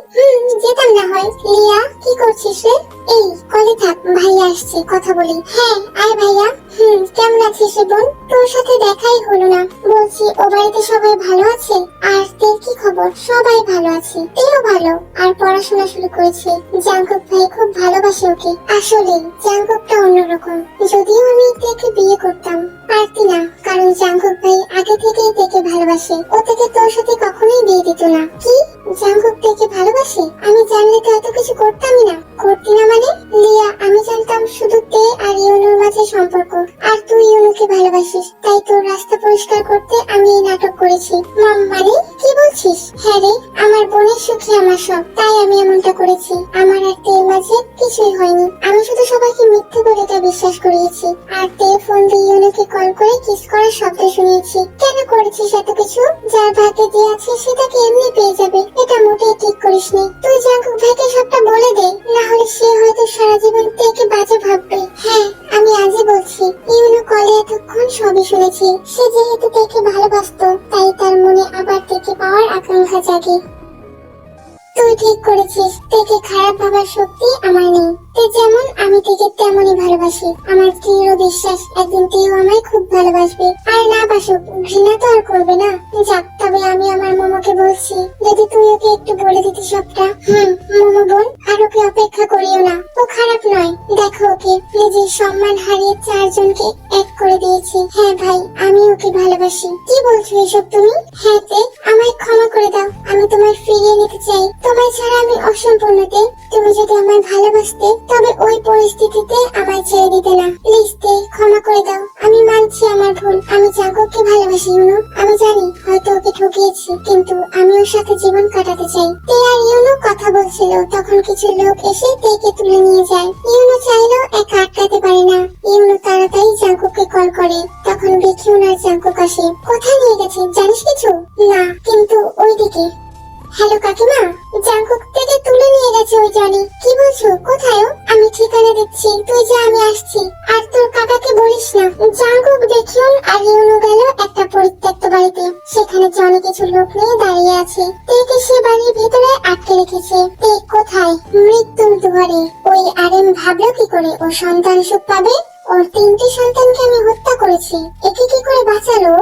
যেতাম না হয়। লিয়া, কি করছিস রে? এই কলে থাক, ভাইয়া আসছে, কথা বলি। হ্যাঁ আয় ভাইয়া। কেমন আছিস রে বোন? তোর সাথে দেখাই হলো না। বলছি ও বাড়িতে সবাই ভালো আছে? আর তোর কি খবর? সবাই ভালো আছে, তেও ভালো। আর পড়াশোনা শুরু করেছে। জাঙ্কুক ভাই খুব ভালোবাসে ওকে। আসলে জাঙ্কুকটা অন্যরকম। যদিও আমি তেকে বিয়ে করতাম, পারতি না, কারণ জাঙ্কুক ভাই আগে থেকেই তেকে ভালোবাসে। ও থেকে তোর সাথে কখনোই বিয়ে দিত না। কি? জাঙ্কুক তেকে ভালোবাসে? আমি জানলে তো এত কিছু করতামই না। করতি না মানে? লিয়া, আমি জানতাম শুধু তে আর ইউনুর মাঝে সম্পর্ক, আর তুই ইউনুকে ভালোবাসিস। তাই তোর রাস্তা পরিষ্কার করতে আমি এই নাটক করেছি। মানে কি বলছিস? হ্যাঁ রে, আমার বোনের সুখে আমার সব, তাই আমি এমনটা করেছি। আমার আর তের মাঝে কিছুই হয়নি। আমি শুধু সবাইকে মিথ্যে বলে এটা বিশ্বাস করিয়েছি। আর তে ফোন দিয়ে ইউনুকে কল করে কিস করার শব্দ শুনিয়েছি। কেন করেছিস এত কিছু? যার ভাগ্যে যে আছে সেটাকে এমনি পেয়ে যাবে, এটা মোটেই ঠিক করিসনি। তুই জাঙ্কুক ভাইকে সবটা বলে দে, না হলে সে হয়তো সারা জীবন তেকে বাজে ভাববে। হ্যাঁ, আমি আজই বলছি। ইউনু কলে এতক্ষণ সবই শুনেছি। সে যেহেতু তেকে ভালোবাসতো, তাই তার মনে আবার তেকে পাওয়ার আকাঙ্ক্ষা জাগে। তুই ঠিক করেছিস, তেকে খারাপ ভাবার শক্তি আমার নেই। তে যেমন, আমি তেকে তেমনই ভালোবাসি। আমার দৃঢ় বিশ্বাস একদিন তেও আমায় খুব ভালোবাসবে। আর না বাসুক, ঘৃণা তো আর করবে না। যাক, তবে আমি আমার মোমোকে বলছি, যদি তুই ওকে একটু বলে দিতি সবটা। মোমো বোন, আর ওকে অপেক্ষা করিও না। ও খারাপ নয়, দেখো ওকে নিজের সম্মান হারিয়ে 4 জনকে এক করে দিয়েছে। হ্যাঁ ভাই, আমি ওকে ভালোবাসি। কি বলছো এসব তুমি? হ্যাঁ তে, আমায় ক্ষমা করে দাও। আমি তোমায় ফিরিয়ে নিতে চাই। তোমায় ছাড়া আমি অসম্পূর্ণ তে। তুমি যদি আমায় ভালোবাসতে, তবে ওই পরিস্থিতিতে আমায় ছেড়ে দিতে না। প্লিজ তে, ক্ষমা করে দাও। আমি মানছি আমার ভুল। আমি জাঙ্কুককে ভালোবাসি ইউনু। আমি জানি হয়তো ওকে ঠকিয়েছি, কিন্তু আমি ওর সাথে জীবন কাটাতে চাই। তে আর ইউনু কথা বলছিল, তখন কিছু লোক এসে তেকে তুলে নিয়ে যায়। ইউনু চাইলেও একা আটকাতে পারে না। ইউনু তাড়াতাড়ি জাঙ্কুককে কল করে। তখন বেকিউন আর জাঙ্কুক আসে। কোথায় নিয়ে গেছে জানিস কিছু? না, কিন্তু ওইদিকে। হ্যালো কাকিমা, জাঙ্কুক থেকে তুলে নিয়ে গেছে ওই জনি। কি বলছো? কোথায় ও? আমি ঠিকানা দিচ্ছি, তুই যা, আমি আসছি। আর তোর কাকাকে বলিস না। জাঙ্কুক, দেখিও আর ইউনু গেল একটা পরিত্যক্ত বাড়িতে। সেখানে জনি কিছু লোক নিয়ে দাঁড়িয়ে আছে। তেকে সে বাড়ির ভেতরে আটকে রেখেছে। তে কোথায়? মৃত্যুর দুয়ারে। ওই আরেম ভাবলো কি করে ও সন্তান সুখ পাবে? ওর 3টি সন্তানকে আমি হত্যা করেছি। একে কি করে বাঁচালো?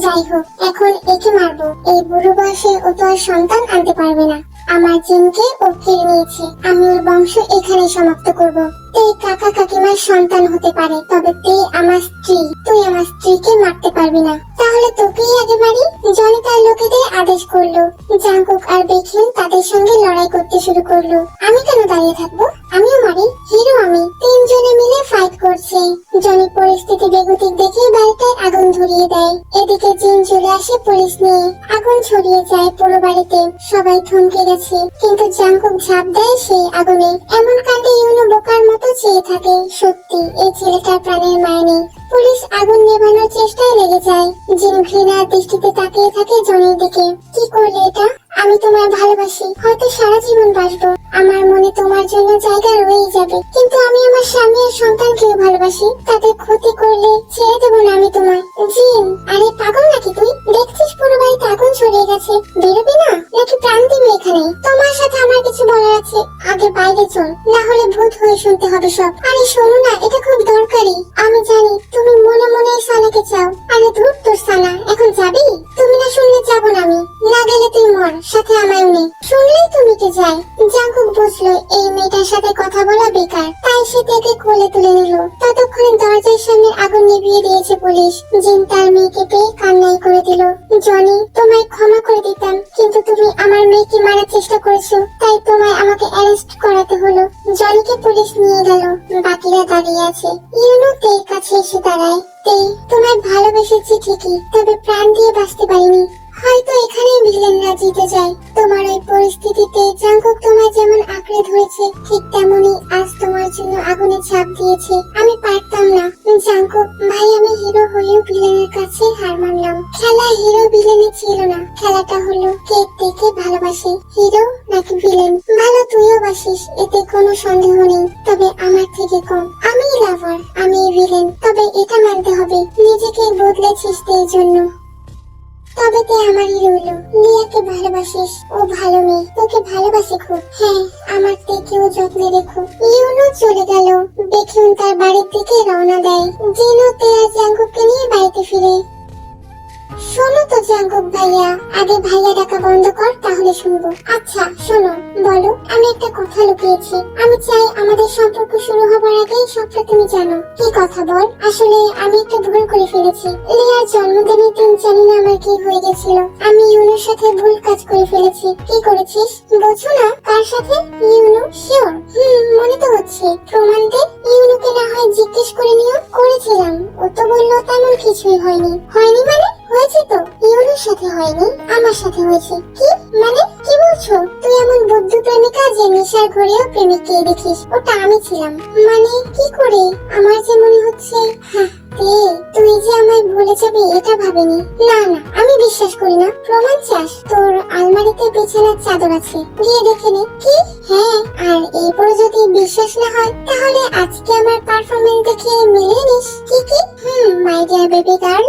যাই হোক, এখন একে মারবো। এই বুড়ো বয়সে ও তো আর সন্তান আনতে পারবে না। আমার জিনকে ও কেড়ে নিয়েছে। আমি ওর বংশ এখানে সমাপ্ত করব। তে কাকা কাকিমার সন্তান হতে পারে, তবে তে আমার স্ত্রী। তুই আমার স্ত্রীকে মারতে পারবি না। তাহলে তোকেই আগে মারি। জনি তার লোকেদের আদেশ করলো। জাঙ্কুক আর বেকিউন তাদের সঙ্গে লড়াই করতে শুরু করলো। আমি কেন দাঁড়িয়ে থাকবো? আমিও মারি। হিরো আমি। 3 জনে মিলে ফাইট করছে। জনি পরিস্থিতি বেগতিক দেখে বাড়িটায় আগুন ধরিয়ে দেয়। এদিকে জিন চলে আসে পুলিশ নিয়ে। আগুন ছড়িয়ে যায় পুরো বাড়িতে। সবাই থমকে গেছে, কিন্তু জাঙ্কুক ঝাঁপ দেয় সেই আগুনে। এমন কাণ্ডে ইউনু বোকার মতো চেয়ে থাকে। সত্যি এই ছেলেটার প্রাণের মায়া নেই। পুলিশ আগুন নেভানোর চেষ্টায় লেগে যায়। জিন ঘৃণার দৃষ্টিতে তাকিয়ে থাকে জনির দিকে। কি করলে এটা? আমি তোমায় ভালোবাসি, হয়তো সারা জীবন বাসবো। আমার মনে তোমার জন্য জায়গা রয়েই যাবে। কিন্তু আমি আমার স্বামী আর সন্তানকেও ভালোবাসি। তাদের ক্ষতি করলে ছেড়ে দেবো না আমি তোমায়। জিন, আরে পাগল নাকি তুই? দেখছিস পুরো বাড়িতে আগুন ছড়িয়ে গেছে। বেরোবি না নাকি প্রাণ দিবি এখানে? তোমার সাথে আমার কিছু বলার আছে। আগে বাইরে চল, না হলে ভূত হয়ে শুনতে হবে সব। আরে শোনো না, এটা খুব দরকারি। আমি জানি তুমি মনে মনে সানাকে চাও। আরে ধুর তোর সানা, এখন যাবি? তুমি না শুনলে যাবো না আমি। না গেলে তুই মর, সাথে আমায়ও নে। শুনলে বলেই তো মিটে যায়। জাঙ্কুক বুঝলো এই মেয়েটার সাথে কথা বলা বেকার, তাই সে তাকে কোলে তুলে নিল। ততক্ষণে দরজার সামনে আগুন নিভিয়ে দিয়েছে পুলিশ। জিন তার মেয়েকে পেয়ে কান্নাই করে দিল। জনি, তোমায় ক্ষমা করে দিতাম, কিন্তু তুমি আমার মেয়েকে মারার চেষ্টা করেছো, তাই তোমায় আমাকে অ্যারেস্ট করাতে হলো। জনিকে পুলিশ নিয়ে গেল। বাকিরা দাঁড়িয়ে আছে। ইউনো তের কাছে এসে দাঁড়ায়। তে, তোমায় ভালোবেসেছি ঠিকই, তবে প্রাণ দিয়ে বাঁচতে পারিনি। হয়তো এখানেই ভিলেনরা জিতে যায়। তোমার ওই পরিস্থিতিতে জাঙ্কুক তোমায় যেমন আঁকড়ে ধরেছে, ঠিক তেমনি আজ তোমার জন্য আগুনে ঝাঁপ দিয়েছে। আমি পারতাম না জাঙ্কুক ভাই, আমি হিরো হয়েও ভিলেনের কাছে হার মানলাম। খেলা হিরো ভিলেনে ছিল না, খেলাটা হলো কে দেখে ভালোবাসে, হিরো নাকি ভিলেন। ভালো তুইও বাসিস, এতে কোনো সন্দেহ নেই, তবে আমার থেকে কম। আমি লাভার, আমি ভিলেন, তবে এটা মানতে হবে নিজেকে বদলেছিস এর জন্য। তবে তে আমারই রইল। লিয়াকে ভালোবাসিস, ও ভালো মেয়ে, তোকে ভালোবাসে খুব। হ্যাঁ, আমার থেকেও যত্নে রেখো। ইউনো চলে গেল। বেকিউন তার বাড়ির দিকে রওনা দেয়। জিনো তে আর জাঙ্কুককে নিয়ে বাড়িতে ফিরে। শোনো তো জাঙ্কুক ভাইয়া, আগে ভাইয়া ডাকা বন্ধ কর, তাহলে শুনবো। আচ্ছা শোনো, বলো। আমি একটা কথা লুকিয়েছি, আমি চাই আমাদের সম্পর্ক শুরু হবার আগেই সবটা তুমি জানো। কি কথা বল। আসলে আমি একটা ভুল করে ফেলেছি। লিয়ার জন্মদিনের দিন জানি না আমার কি হয়ে গেছিল। আমি ইউনোর সাথে ভুল কাজ করে ফেলেছি। কি করেছিস বোঝো না? কার সাথে? ইউনো? শিওর? মনে তো হচ্ছে। প্রমাণ দে। ইউনোকে না হয় জিজ্ঞেস করে নিও। করেছিলাম, ও তো বললো তেমন কিছুই হয়নি। হয়নি মানে? হয়েছে তো। ইউনোর সাথে হয়নি, আমার সাথে হয়েছে। কি মানে? কি বলছো? তুই এমন বুদ্ধ প্রেমিকা যে নেশার ঘরেও প্রেমিককে দেখিস। ওটা আমি ছিলাম। মানে কি করে? আমার যে মনে হচ্ছে। হ্যাঁ, তুই যে আমায় ভুলে যাবি এটা ভাবিনি। না না, আমি বিশ্বাস করি না। প্রমাণ চাস? তোর আলমারিতে বিছানার চাদর আছে, গিয়ে দেখে নে। কি? হ্যাঁ, আর এরপরে যদি বিশ্বাস না হয় তাহলে আজকে আমার পারফরমেন্স দেখে মিলিয়ে নিস। কি কি? My dear baby girl,